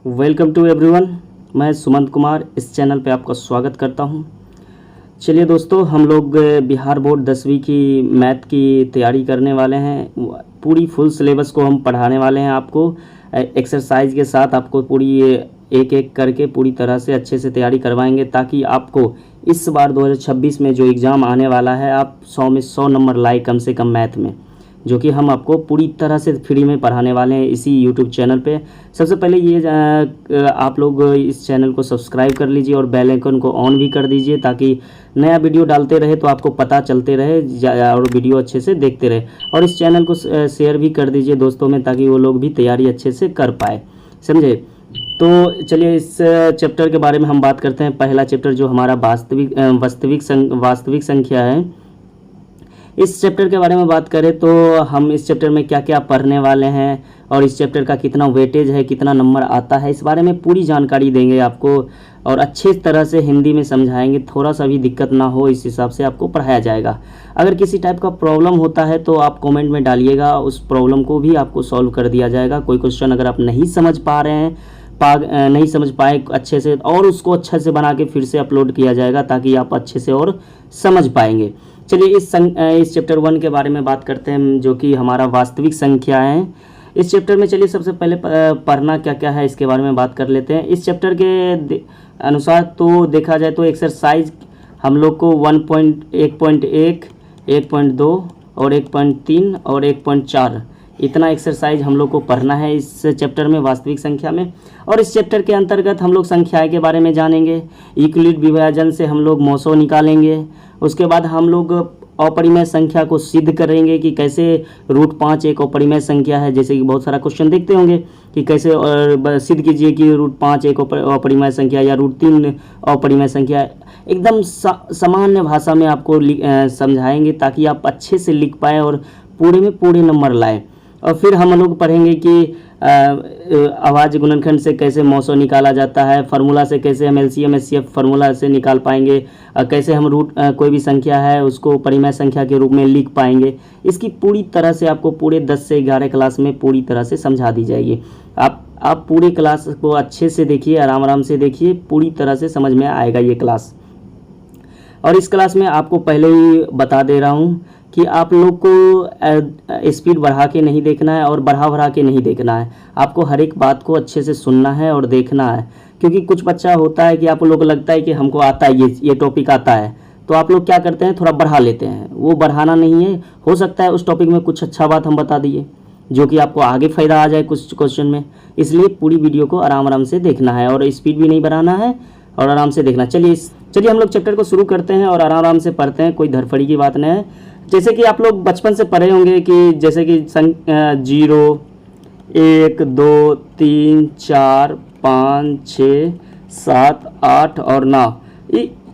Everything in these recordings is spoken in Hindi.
Welcome to everyone. मैं सुमंत कुमार इस चैनल पे आपका स्वागत करता हूं। चलिए दोस्तों, हम लोग बिहार बोर्ड 10वीं की मैथ की तैयारी करने वाले हैं। पूरी फुल सिलेबस को हम पढ़ाने वाले हैं आपको एक्सरसाइज के साथ। आपको पूरी एक एक करके पूरी तरह से अच्छे से तैयारी करवाएंगे ताकि आपको इस बार 2026 में जो एग्ज़ाम आने वाला है आप 100 में 100 नंबर लाए कम से कम मैथ में, जो कि हम आपको पूरी तरह से फ्री में पढ़ाने वाले हैं इसी यूट्यूब चैनल पे। सबसे पहले ये आप लोग इस चैनल को सब्सक्राइब कर लीजिए और बेल आइकन को ऑन भी कर दीजिए ताकि नया वीडियो डालते रहे तो आपको पता चलते रहे और वीडियो अच्छे से देखते रहे। और इस चैनल को शेयर भी कर दीजिए दोस्तों में ताकि वो लोग भी तैयारी अच्छे से कर पाए, समझे। तो चलिए इस चैप्टर के बारे में हम बात करते हैं। पहला चैप्टर जो हमारा वास्तविक संख्या है, इस चैप्टर के बारे में बात करें तो हम इस चैप्टर में क्या क्या पढ़ने वाले हैं और इस चैप्टर का कितना वेटेज है, कितना नंबर आता है, इस बारे में पूरी जानकारी देंगे आपको और अच्छे तरह से हिंदी में समझाएंगे। थोड़ा सा भी दिक्कत ना हो इस हिसाब से आपको पढ़ाया जाएगा। अगर किसी टाइप का प्रॉब्लम होता है तो आप कमेंट में डालिएगा, उस प्रॉब्लम को भी आपको सॉल्व कर दिया जाएगा। कोई क्वेश्चन अगर आप नहीं समझ पा रहे हैं, नहीं समझ पाए अच्छे से, और उसको अच्छे से बना के फिर से अपलोड किया जाएगा ताकि आप अच्छे से और समझ पाएंगे। चलिए इस चैप्टर 1 के बारे में बात करते हैं जो कि हमारा वास्तविक संख्या है। इस चैप्टर में चलिए सबसे पहले पढ़ना क्या क्या है इसके बारे में बात कर लेते हैं। इस चैप्टर के अनुसार तो देखा जाए तो एक्सरसाइज हम लोग को 1.1, 1.2 और 1.3 और 1.4 इतना एक्सरसाइज हम लोग को पढ़ना है इस चैप्टर में वास्तविक संख्या में। और इस चैप्टर के अंतर्गत हम लोग संख्याएं के बारे में जानेंगे। यूक्लिड विभाजन से हम लोग मौसों निकालेंगे। उसके बाद हम लोग अपरिमेय संख्या को सिद्ध करेंगे कि कैसे √5 एक अपरिमेय संख्या है। जैसे कि बहुत सारा क्वेश्चन देखते होंगे कि कैसे सिद्ध कीजिए कि √5 एक अपरिमेय संख्या या √3 अपरिमेय संख्या। एकदम सामान्य भाषा में आपको समझाएंगे ताकि आप अच्छे से लिख पाएँ और पूरे में पूरे नंबर लाएँ। और फिर हम लोग पढ़ेंगे कि आवाज़ गुणनखंड से कैसे मौसों निकाला जाता है, फार्मूला से कैसे हम LCM SCF फार्मूला से निकाल पाएंगे, कैसे हम कोई भी संख्या है उसको परिमेय संख्या के रूप में लिख पाएंगे। इसकी पूरी तरह से आपको पूरे 10 से 11 क्लास में पूरी तरह से समझा दी जाएगी। आप पूरे क्लास को अच्छे से देखिए, आराम से देखिए, पूरी तरह से समझ में आएगा ये क्लास। और इस क्लास में आपको पहले ही बता दे रहा हूँ कि आप लोग को स्पीड बढ़ा के नहीं देखना है और बढ़ा के नहीं देखना है। आपको हर एक बात को अच्छे से सुनना है और देखना है, क्योंकि कुछ बच्चा होता है कि आप लोग को लगता है कि हमको आता है, ये टॉपिक आता है, तो आप लोग क्या करते हैं, थोड़ा बढ़ा लेते हैं। वो बढ़ाना नहीं है। हो सकता है उस टॉपिक में कुछ अच्छा बात हम बता दिए जो कि आपको आगे फ़ायदा आ जाए कुछ क्वेश्चन में। इसलिए पूरी वीडियो को आराम से देखना है और स्पीड भी नहीं बढ़ाना है और आराम से देखना। चलिए हम लोग चैप्टर को शुरू करते हैं और आराम से पढ़ते हैं, कोई धड़फड़ी की बात नहीं है। जैसे कि आप लोग बचपन से पढ़े होंगे कि जैसे कि 0, 1, 2, 3, 4, 5, 6, 7, 8 और 9,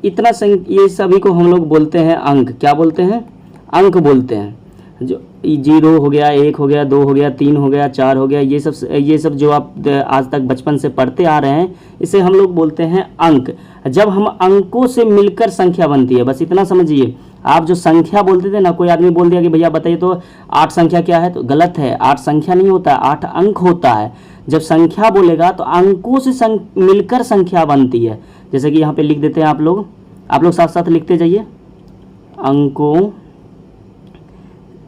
इतना ये सभी को हम लोग बोलते हैं अंक। क्या बोलते हैं? अंक बोलते हैं। जो 0 हो गया, 1 हो गया, 2 हो गया, 3 हो गया, 4 हो गया, ये सब जो आप आज तक बचपन से पढ़ते आ रहे हैं, इसे हम लोग बोलते हैं अंक। जब हम अंकों से मिलकर संख्या बनती है, बस इतना समझिए। आप जो संख्या बोलते थे ना, कोई आदमी बोल दिया कि भैया बताइए तो 8 संख्या क्या है, तो गलत है। 8 संख्या नहीं होता, 8 अंक होता है। जब संख्या बोलेगा तो अंकों से मिलकर संख्या बनती है। जैसे कि यहाँ पे लिख देते हैं आप लोग साथ साथ लिखते जाइए।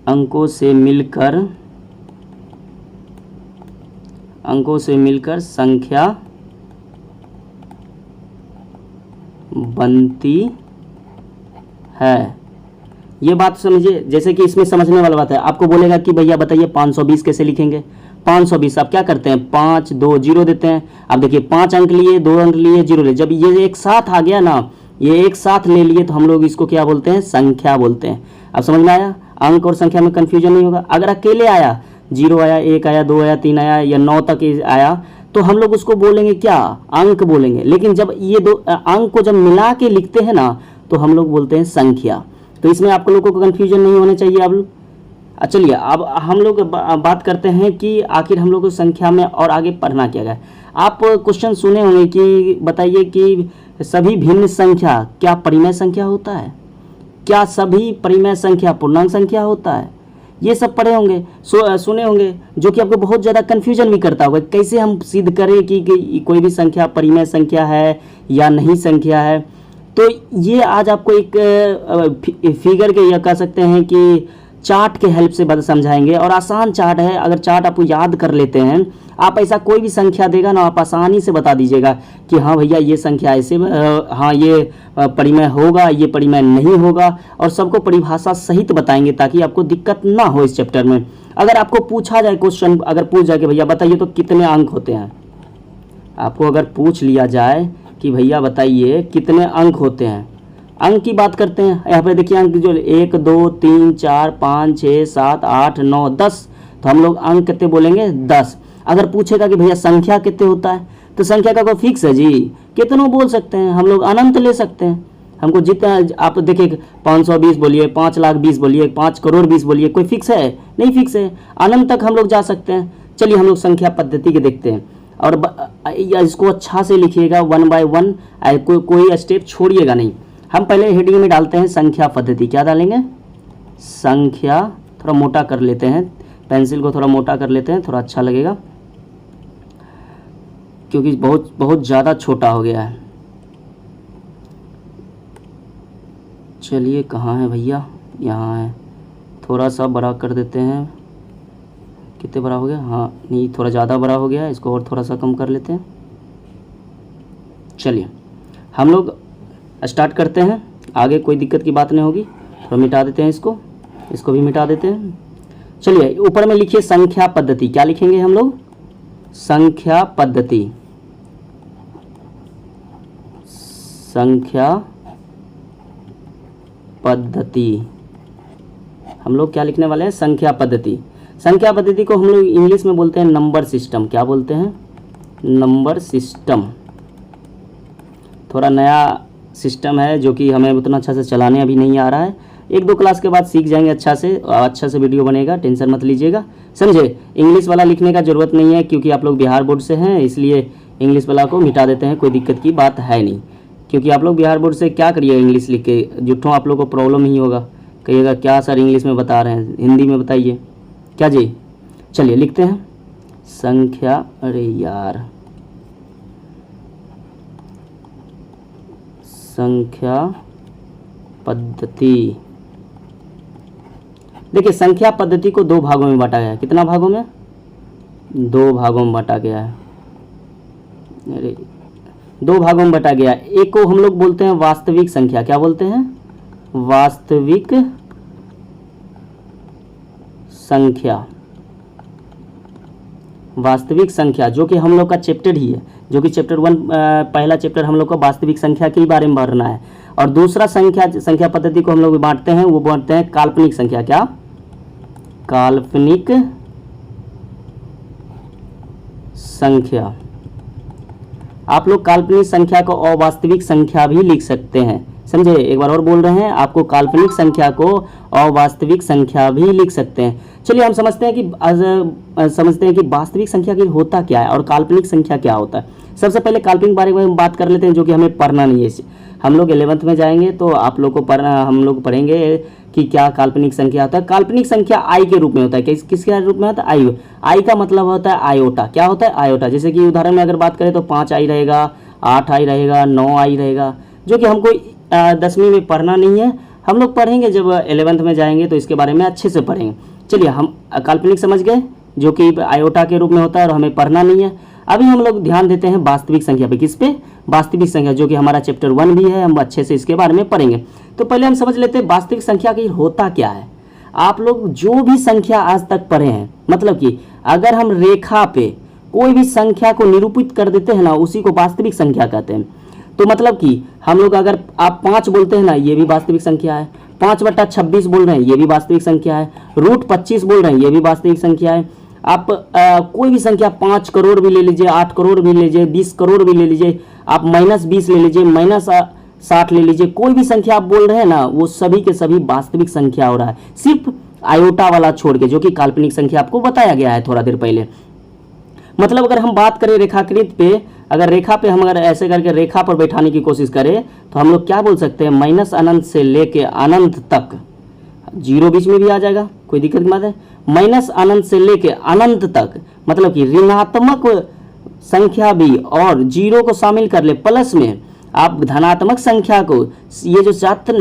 अंकों से मिलकर संख्या बनती है। ये बात समझिए। जैसे कि इसमें समझने वाला बात है। आपको बोलेगा कि भैया बताइए 520 कैसे लिखेंगे। 520 आप क्या करते हैं, 5 2 0 देते हैं। आप देखिए 5 अंक लिए, 2 अंक लिए, 0 लिए। जब ये एक साथ आ गया ना, ये एक साथ ले लिए तो हम लोग इसको क्या बोलते हैं, संख्या बोलते हैं। अब समझ में आया? अंक और संख्या में कंफ्यूजन नहीं होगा। अगर अकेले आया, 0 आया, 1 आया, 2 आया, 3 आया या 9 तक आया, तो हम लोग उसको बोलेंगे क्या, अंक बोलेंगे। लेकिन जब ये दो अंक को जब मिला के लिखते हैं ना, तो हम लोग बोलते हैं संख्या। तो इसमें आप लोगों को कन्फ्यूजन नहीं होना चाहिए। अब चलिए अब हम लोग बात करते हैं कि आखिर हम लोग को संख्या में और आगे पढ़ना क्या है। आप क्वेश्चन सुने होंगे कि बताइए कि सभी भिन्न संख्या क्या परिमेय संख्या होता है? क्या सभी परिमेय संख्या पूर्णांक संख्या होता है? ये सब पढ़े होंगे, सुने होंगे, जो कि आपको बहुत ज़्यादा कन्फ्यूजन भी करता होगा, कैसे हम सिद्ध करें कि कोई भी संख्या परिमेय संख्या है या नहीं संख्या है। तो ये आज आपको एक फिगर के या कह सकते हैं कि चार्ट के हेल्प से समझाएंगे, और आसान चार्ट है। अगर चार्ट आपको याद कर लेते हैं, आप ऐसा कोई भी संख्या देगा ना, आप आसानी से बता दीजिएगा कि हाँ भैया ये संख्या ऐसे, हाँ ये परिमेय होगा, ये परिमेय नहीं होगा, और सबको परिभाषा सहित बताएंगे ताकि आपको दिक्कत ना हो इस चैप्टर में। अगर आपको पूछा जाए क्वेश्चन, अगर पूछ जाए कि भैया बताइए तो कितने अंक होते हैं, आपको अगर पूछ लिया जाए कि भैया बताइए कितने अंक होते हैं, अंक की बात करते हैं। यहाँ पे देखिए अंक जो 1 2 3 4 5 6 7 8 9 10, तो हम लोग अंक कितने बोलेंगे 10। अगर पूछेगा कि भैया संख्या कितने होता है, तो संख्या का कोई फिक्स है जी, कितनों बोल सकते हैं, हम लोग अनंत ले सकते हैं। हमको जितना आप देखिए 520 बोलिए, 5 लाख 20 बोलिए, 5 करोड़ 20 बोलिए, कोई फिक्स है नहीं, फिक्स है, अनंत तक हम लोग जा सकते हैं। चलिए हम लोग संख्या पद्धति के देखते हैं, और इसको अच्छा से लिखिएगा 1 बाय 1, कोई स्टेप छोड़िएगा नहीं। हम पहले हेडिंग में डालते हैं संख्या पद्धति। क्या डालेंगे? संख्या। थोड़ा मोटा कर लेते हैं, पेंसिल को थोड़ा मोटा कर लेते हैं, थोड़ा अच्छा लगेगा, क्योंकि बहुत ज़्यादा छोटा हो गया है। चलिए कहाँ है भैया, यहाँ है, थोड़ा सा बड़ा कर देते हैं। कितने बड़ा हो गया? हाँ नहीं, थोड़ा ज़्यादा बड़ा हो गया, इसको और थोड़ा सा कम कर लेते हैं। चलिए हम लोग स्टार्ट करते हैं, आगे कोई दिक्कत की बात नहीं होगी। थोड़ा मिटा देते हैं इसको भी मिटा देते हैं। चलिए ऊपर में लिखिए संख्या पद्धति। क्या लिखेंगे हम लोग? संख्या पद्धति। संख्या पद्धति हम लोग क्या लिखने वाले हैं? संख्या पद्धति। संख्या पद्धति को हम लोग इंग्लिश में बोलते हैं नंबर सिस्टम। क्या बोलते हैं? Number system. थोड़ा नया सिस्टम है जो कि हमें उतना अच्छा से चलाने अभी नहीं आ रहा है, 1-2 क्लास के बाद सीख जाएंगे अच्छा से वीडियो बनेगा, टेंशन मत लीजिएगा, समझे। इंग्लिश वाला लिखने का ज़रूरत नहीं है, क्योंकि आप लोग बिहार बोर्ड से हैं, इसलिए इंग्लिश वाला को मिटा देते हैं, कोई दिक्कत की बात है नहीं। क्योंकि आप लोग बिहार बोर्ड से क्या करिएगा इंग्लिश लिख के, जुट्ठों आप लोग को प्रॉब्लम ही होगा, कहिएगा क्या सर इंग्लिश में बता रहे हैं, हिंदी में बताइए क्या जी। चलिए लिखते हैं संख्या, अरे यार, संख्या पद्धति। देखिए संख्या पद्धति को 2 भागों में बांटा गया है। कितना भागों में? 2 भागों में बांटा गया है। अरे 2 भागों में बांटा गया है। एक को हम लोग बोलते हैं वास्तविक संख्या। क्या बोलते हैं? वास्तविक संख्या। वास्तविक संख्या जो कि हम लोग का चैप्टर ही है, जो कि चैप्टर 1 पहला चैप्टर हम लोग को वास्तविक संख्या के बारे में पढ़ना है। और दूसरा संख्या पद्धति को हम लोग बांटते हैं, वो बांटते हैं काल्पनिक संख्या। क्या? काल्पनिक संख्या। आप लोग काल्पनिक संख्या को अवास्तविक संख्या भी लिख सकते हैं, समझे। एक बार और बोल रहे हैं, आपको काल्पनिक संख्या को अवास्तविक संख्या भी लिख सकते हैं। चलिए हम समझते हैं कि वास्तविक संख्या की होता क्या है और काल्पनिक संख्या क्या होता है। सबसे पहले काल्पनिक बारे में बात कर लेते हैं, जो कि हमें पढ़ना नहीं है। हम लोग 11th में जाएंगे तो आप लोग को हम लोग पढ़ेंगे कि क्या काल्पनिक संख्या होता है। काल्पनिक संख्या आई के रूप में होता है। किसके रूप में होता है? आई का मतलब होता है आयोटा। क्या होता है? आयोटा। जैसे कि उदाहरण में अगर बात करें तो 5 आई रहेगा, 8 आई रहेगा, 9 आई रहेगा, जो कि हमको 10वीं में पढ़ना नहीं है। हम लोग पढ़ेंगे जब 11th में जाएंगे तो इसके बारे में अच्छे से पढ़ेंगे। चलिए हम काल्पनिक समझ गए, जो कि आयोटा के रूप में होता है और हमें पढ़ना नहीं है। अभी हम लोग ध्यान देते हैं वास्तविक संख्या पे। किस पे? वास्तविक संख्या, जो कि हमारा चैप्टर 1 भी है, हम अच्छे से इसके बारे में पढ़ेंगे। तो पहले हम समझ लेते हैं वास्तविक संख्या की होता क्या है। आप लोग जो भी संख्या आज तक पढ़े हैं, मतलब कि अगर हम रेखा पे कोई भी संख्या को निरूपित कर देते हैं ना, उसी को वास्तविक संख्या कहते हैं। तो मतलब कि हम लोग अगर आप 5 बोलते हैं ना, ये भी वास्तविक संख्या है। 5/26 बोल रहे हैं, ये भी वास्तविक संख्या है। √25 बोल रहे हैं, ये भी वास्तविक संख्या है। आप कोई भी संख्या 5 करोड़ भी ले लीजिए, 8 करोड़ भी ले लीजिए, 20 करोड़ भी ले लीजिए, आप -20 ले लीजिए, -60 ले लीजिए, कोई भी संख्या आप बोल रहे हैं ना, वो सभी के सभी वास्तविक संख्या हो रहा है, सिर्फ आयोटा वाला छोड़ के, जो कि काल्पनिक संख्या आपको बताया गया है थोड़ा देर पहले। मतलब अगर हम बात करें रेखाकृत पे, अगर रेखा पे हम अगर ऐसे करके रेखा पर बैठाने की कोशिश करें तो हम लोग क्या बोल सकते हैं? -अनंत से लेके अनंत तक, जीरो बीच में भी आ जाएगा, कोई दिक्कत की बात है। माइनस अनंत से लेके अनंत तक, मतलब कि ऋणात्मक संख्या भी और जीरो को शामिल कर ले प्लस में, आप धनात्मक संख्या को, ये जो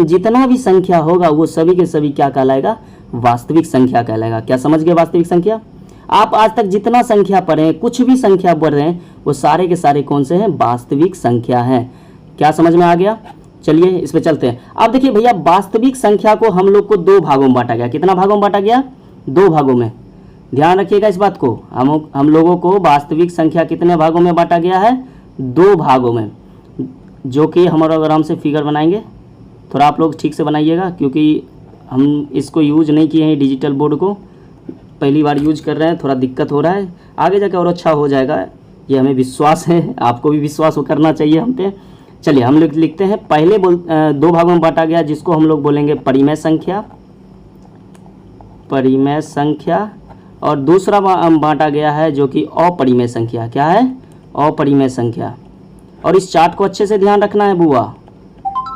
जितना भी संख्या होगा वो सभी के सभी क्या कहलाएगा, वास्तविक संख्या कहलाएगा। क्या समझ गए वास्तविक संख्या? आप आज तक जितना संख्या पढ़े हैं, कुछ भी संख्या पढ़ रहे हैं, वो सारे के सारे कौन से हैं, वास्तविक संख्या हैं। क्या समझ में आ गया? चलिए इस पे चलते हैं। अब देखिए भैया, वास्तविक संख्या को हम लोग को दो भागों में बांटा गया। कितना भागों में बांटा गया? दो भागों में। ध्यान रखिएगा इस बात को। हम लोगों को वास्तविक संख्या कितने भागों में बांटा गया है? दो भागों में, जो कि हम आराम से फिगर बनाएंगे। थोड़ा आप लोग ठीक से बनाइएगा, क्योंकि हम इसको यूज नहीं किए हैं, डिजिटल बोर्ड को पहली बार यूज कर रहे हैं, थोड़ा दिक्कत हो रहा है। आगे जाकर और अच्छा हो जाएगा, ये हमें विश्वास है, आपको भी विश्वास करना चाहिए हम पे। चलिए हम लोग लिखते हैं, पहले दो भागों में बांटा गया, जिसको हम लोग बोलेंगे परिमेय संख्या, परिमेय संख्या, और दूसरा बांटा गया है जो कि अपरिमेय संख्या। क्या है? अपरिमेय संख्या। और इस चार्ट को अच्छे से ध्यान रखना है बुआ,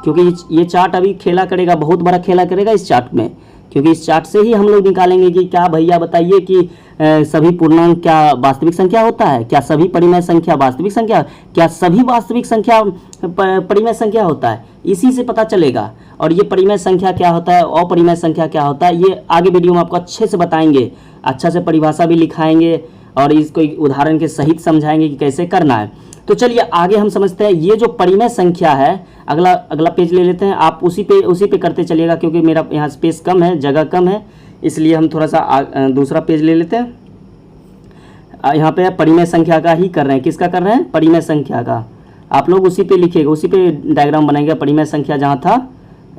क्योंकि ये चार्ट अभी खेला करेगा, बहुत बड़ा खेला करेगा इस चार्ट में, क्योंकि इस चार्ट से ही हम लोग निकालेंगे कि क्या भैया बताइए कि सभी पूर्णांक क्या वास्तविक संख्या होता है, क्या सभी परिमेय संख्या वास्तविक संख्या, क्या सभी वास्तविक संख्या परिमेय संख्या होता है, इसी से पता चलेगा। और ये परिमेय संख्या क्या होता है, अपरिमेय संख्या क्या होता है, ये आगे वीडियो में आपको अच्छे से बताएंगे, अच्छा से परिभाषा भी लिखाएंगे और इसको उदाहरण के सहित समझाएंगे कि कैसे करना है। तो चलिए आगे हम समझते हैं, ये जो परिमेय संख्या है, अगला पेज ले लेते हैं। आप उसी पे करते चलिएगा, क्योंकि मेरा यहाँ स्पेस कम है, जगह कम है, इसलिए हम थोड़ा सा दूसरा पेज ले लेते हैं। यहाँ पे परिमेय संख्या का ही कर रहे हैं। किसका कर रहे हैं? परिमेय संख्या का। आप लोग उसी पे लिखिएगा, उसी पे डायग्राम बनाएंगे। परिमेय संख्या जहाँ था,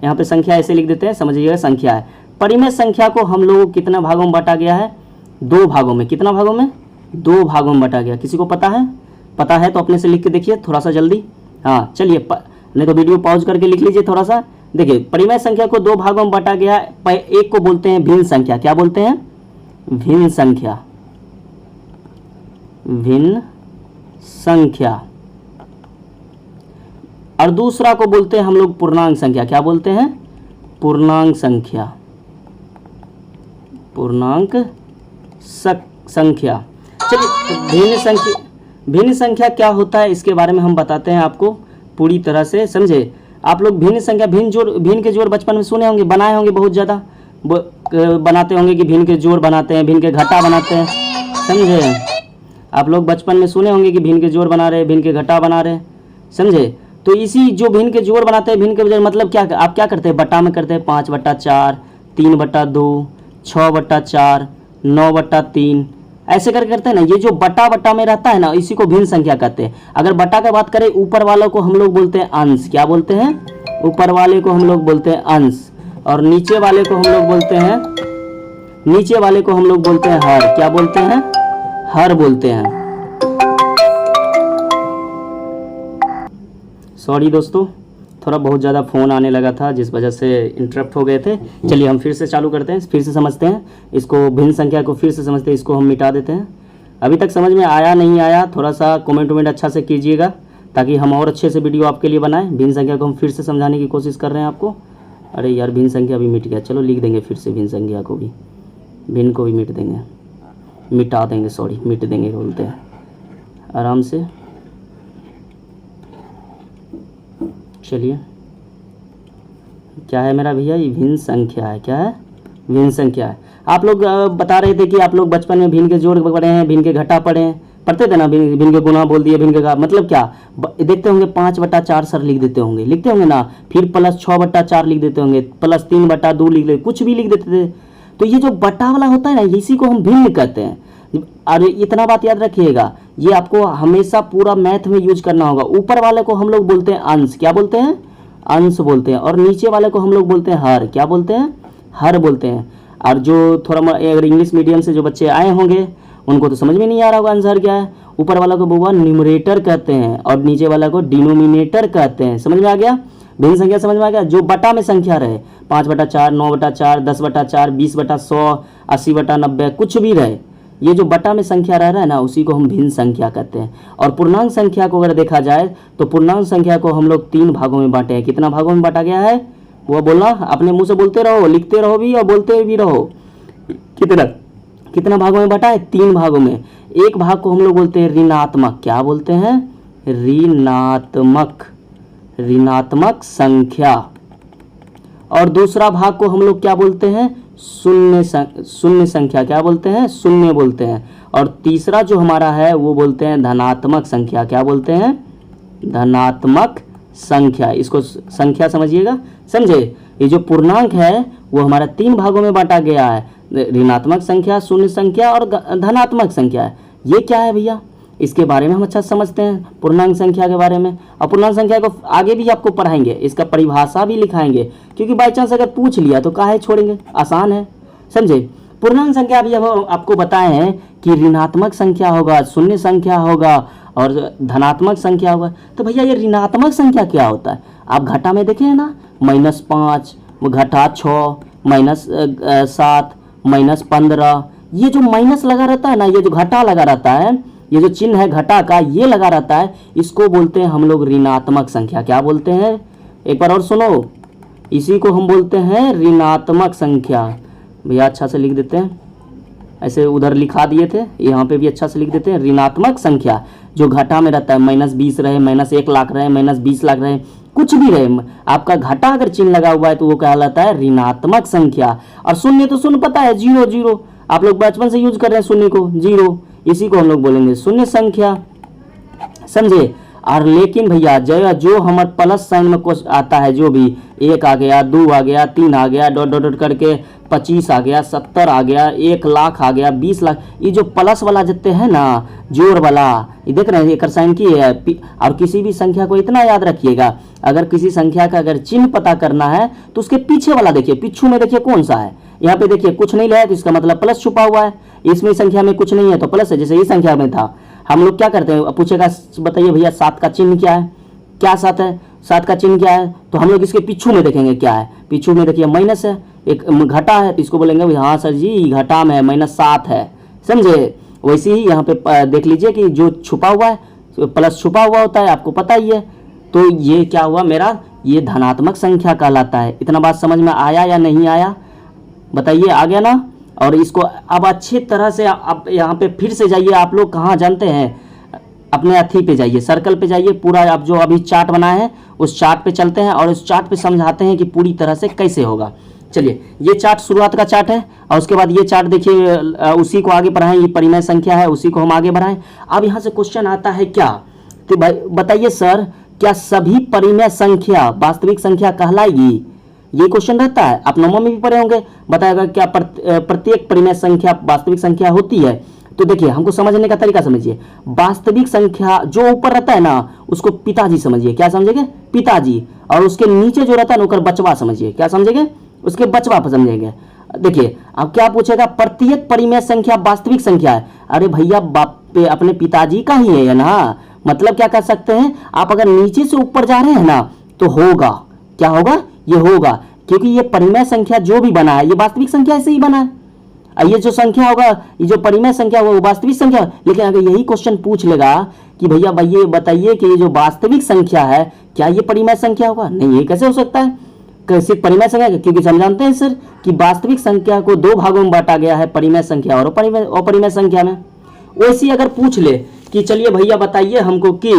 यहाँ पे संख्या ऐसे लिख देते हैं, समझिएगा संख्या है। परिमेय संख्या को हम लोग कितना भागों में बांटा गया है? दो भागों में। कितना भागों में? दो भागों में बांटा गया। किसी को पता है? पता है तो अपने से लिख के देखिए थोड़ा सा जल्दी। हाँ चलिए, नहीं तो वीडियो पॉज करके लिख लीजिए थोड़ा सा। देखिए, परिमेय संख्या को दो भागों में बांटा गया। एक को बोलते हैं भिन्न संख्या। क्या बोलते हैं? भिन्न संख्या। भिन्न संख्या। और दूसरा को बोलते हैं हम लोग पूर्णांक संख्या। क्या बोलते हैं? पूर्णांक संख्या। पूर्णांक संख्या। चलिए, भिन्न संख्या क्या होता है इसके बारे में हम बताते हैं आपको पूरी तरह से, समझे आप लोग। भिन्न संख्या, भिन्न के जोड़ बचपन में सुने होंगे, बनाए होंगे बहुत ज़्यादा, बनाते होंगे कि भिन्न के जोड़ बनाते हैं, भिन्न के घटा बनाते हैं, समझे। आप लोग बचपन में सुने होंगे कि भिन्न के जोड़ बना रहे, भिन्न के घटा बना रहे, समझे। तो इसी जो भिन्न के जोड़ बनाते हैं, भिन्न के जोड़ मतलब क्या, आप क्या करते हैं? बटा में करते हैं 5/4, 3/2, 6/4, 9/3, ऐसे करके करते हैं ना। ये जो बटा में रहता है ना, इसी को भिन्न संख्या कहते हैं। अगर बटा का बात करें, ऊपर वालों को हम लोग बोलते हैं अंश। क्या बोलते हैं? ऊपर वाले को हम लोग बोलते हैं अंश, और नीचे वाले को हम लोग बोलते हैं, हर। क्या बोलते हैं? हर बोलते हैं। सॉरी दोस्तों, थोड़ा बहुत ज़्यादा फ़ोन आने लगा था, जिस वजह से इंटरप्ट हो गए थे। चलिए हम फिर से चालू करते हैं, फिर से समझते हैं इसको, भिन्न संख्या को फिर से समझते हैं। इसको हम मिटा देते हैं। अभी तक समझ में आया नहीं आया, थोड़ा सा कमेंट अच्छा से कीजिएगा, ताकि हम और अच्छे से वीडियो आपके लिए बनाएं। भिन्न संख्या को हम फिर से समझाने की कोशिश कर रहे हैं आपको। अरे यार, भिन्न संख्या भी मिट गया। चलो लिख देंगे फिर से भिन्न संख्या को भी, भिन्न को भी मिटा देंगे बोलते हैं, आराम से। चलिए, क्या है मेरा भैया? ये भिन्न संख्या है। क्या है? भिन्न संख्या है। आप लोग बता रहे थे कि आप लोग बचपन में भिन्न के जोड़ पढ़े हैं, भिन्न के घटा पढ़े हैं, पढ़ते थे ना। भिन्न के गुणा बोल दिए, भिन्न के मतलब क्या देखते होंगे? 5/4 सर लिखते होंगे ना, फिर प्लस 6/4 लिख देते होंगे, प्लस 3/2 लिख देते, कुछ भी लिख देते थे। तो ये जो बटा वाला होता है ना, इसी को हम भिन्न कहते हैं। और इतना बात याद रखिएगा, ये आपको हमेशा पूरा मैथ में यूज करना होगा। ऊपर वाले को हम लोग बोलते हैं अंश। क्या बोलते हैं? अंश बोलते हैं। और नीचे वाले को हम लोग बोलते हैं हर। क्या बोलते हैं? हर बोलते हैं। और जो थोड़ा अगर इंग्लिश मीडियम से जो बच्चे आए होंगे, उनको तो समझ में नहीं आ रहा होगा आंसर क्या है। ऊपर वाला को बुआ न्यूमरेटर कहते हैं, और नीचे वाला को डिनोमिनेटर कहते हैं। समझ में आ गया? भिन्न संख्या समझ में आ गया? जो बटा में संख्या रहे, 5/4, 9/4, 10/4, 20/100, 80/90, कुछ भी रहे, ये जो बटा में संख्या रह रहा है ना, उसी को हम भिन्न संख्या कहते हैं। और पूर्णांक संख्या को अगर देखा जाए, तो पूर्णांक संख्या को हम लोग 3 भागों में बांटे हैं। कितना भागों में बांटा गया है? वो बोलना, अपने मुंह से बोलते रहो, लिखते रहो भी और बोलते भी रहो। कितना भागों में बटा है? 3 भागों में। एक भाग को हम लोग बोलते हैं ऋणात्मक, क्या बोलते हैं? ऋणात्मक संख्या। और दूसरा भाग को हम लोग क्या बोलते हैं? शून्य संख्या, क्या बोलते हैं? शून्य बोलते हैं। और तीसरा जो हमारा है वो बोलते हैं धनात्मक संख्या, क्या बोलते हैं? धनात्मक संख्या। इसको संख्या समझिएगा, समझे? ये जो पूर्णांक है वो हमारा 3 भागों में बांटा गया है, ऋणात्मक संख्या, शून्य संख्या और धनात्मक संख्या। ये क्या है भैया? इसके बारे में हम अच्छा समझते हैं, पूर्णांक संख्या के बारे में। और पूर्णांक संख्या को आगे भी आपको पढ़ाएंगे, इसका परिभाषा भी लिखाएंगे, क्योंकि बाई चांस अगर पूछ लिया तो काहे छोड़ेंगे, आसान है, समझे? पूर्णांक संख्या अभी अब आपको बताए हैं कि ऋणात्मक संख्या होगा, शून्य संख्या होगा और धनात्मक संख्या होगा। तो भैया ये ऋणात्मक संख्या क्या होता है? आप घटा में देखे हैं ना, -5, घटा 6, -7, -15, ये जो माइनस लगा रहता है ना, ये जो घटा लगा रहता है, ये जो चिन्ह है घटा का ये लगा रहता है, इसको बोलते हैं हम लोग ऋणात्मक संख्या। क्या बोलते हैं? एक बार और सुनो, इसी को हम बोलते हैं ऋणात्मक संख्या। भैया अच्छा से लिख देते हैं, ऐसे उधर लिखा दिए थे, यहाँ पे भी अच्छा से लिख देते हैं। ऋणात्मक संख्या जो घटा में रहता है, -20 रहे, -1 लाख रहे, -20 लाख रहे, कुछ भी रहे, आपका घटा अगर चिन्ह लगा हुआ है तो वो कहलाता है ऋणात्मक संख्या। और शून्य तो शून्य पता है, 0, आप लोग बचपन से यूज कर रहे हैं शून्य को, 0, इसी को हम लोग बोलेंगे शून्य संख्या, समझे? और लेकिन भैया जो हमारे प्लस साइन में कुछ आता है, जो भी 1 आ गया, 2 आ गया, 3 आ गया, डॉट डॉट डॉट करके 25 आ गया, 70 आ गया, 1 लाख आ गया, 20 लाख, ये जो प्लस वाला जितने हैं ना, जोर वाला, ये देख रहे हैं एक साइन की है। और किसी भी संख्या को इतना याद रखिएगा, अगर किसी संख्या का अगर चिन्ह पता करना है तो उसके पीछे वाला देखिए, पिछू में देखिए कौन सा है। यहाँ पे देखिए कुछ नहीं लिया तो इसका मतलब प्लस छुपा हुआ है, इसमें संख्या में कुछ नहीं है तो प्लस है। जैसे ये संख्या में था, हम लोग क्या करते हैं, पूछेगा बताइए भैया 7 का चिन्ह क्या है, क्या 7 है, 7 का चिन्ह क्या है, तो हम लोग इसके पीछू में देखेंगे क्या है। पीछू में देखिए माइनस है, एक घटा है, तो इसको बोलेंगे भाई हाँ सर जी घटा में -7 है, समझे? वैसे ही यहाँ पे देख लीजिए कि जो छुपा हुआ है प्लस छुपा हुआ होता है, आपको पता ही है। तो ये क्या हुआ मेरा, ये धनात्मक संख्या कहलाता है। इतना बात समझ में आया या नहीं आया बताइए, आ गया ना? और इसको अब अच्छी तरह से आप यहाँ पे फिर से जाइए, आप लोग कहाँ जानते हैं, अपने अथी पे जाइए, सर्कल पे जाइए, पूरा आप जो अभी चार्ट बनाए हैं उस चार्ट पे चलते हैं और उस चार्ट पे समझाते हैं कि पूरी तरह से कैसे होगा। चलिए, ये चार्ट शुरुआत का चार्ट है और उसके बाद ये चार्ट देखिए, उसी को आगे बढ़ाएं, ये परिमेय संख्या है, उसी को हम आगे बढ़ाएं। अब यहाँ से क्वेश्चन आता है क्या, तो बताइए सर क्या सभी परिमेय संख्या वास्तविक संख्या कहलाएगी? ये क्वेश्चन रहता है, आप नौवीं में भी पढ़े होंगे, बताएगा क्या प्रत्येक परिमेय संख्या वास्तविक संख्या होती है? तो देखिए हमको समझने का तरीका समझिए, वास्तविक संख्या जो ऊपर रहता है ना उसको पिताजी समझिए, क्या समझेंगे? पिताजी। और उसके नीचे जो रहता है ना उसका बचवा समझिए, क्या समझेंगे? उसके बचवा समझेंगे। देखिए अब क्या पूछेगा, प्रत्येक परिमेय संख्या वास्तविक संख्या है। अरे भैया अपने पिताजी का ही है ना, मतलब क्या कर सकते हैं आप, अगर नीचे से ऊपर जा रहे हैं ना तो होगा, क्या होगा? ये होगा, क्योंकि ये परिमेय संख्या जो भी बना है ये वास्तविक संख्या से ही बना है। ये जो संख्या होगा, ये जो परिमेय संख्या होगा वो वास्तविक संख्या। लेकिन अगर यही क्वेश्चन पूछ लेगा कि भैया ये बताइए कि ये जो वास्तविक संख्या है क्या ये परिमेय संख्या होगा? नहीं, ये कैसे हो सकता है, कैसे परिमेय संख्या? क्योंकि हम जानते हैं सर कि वास्तविक संख्या को 2 भागों में बांटा गया है, परिमेय संख्या और अपरिमेय संख्या में। वैसे अगर पूछ ले कि चलिए भैया बताइए हमको कि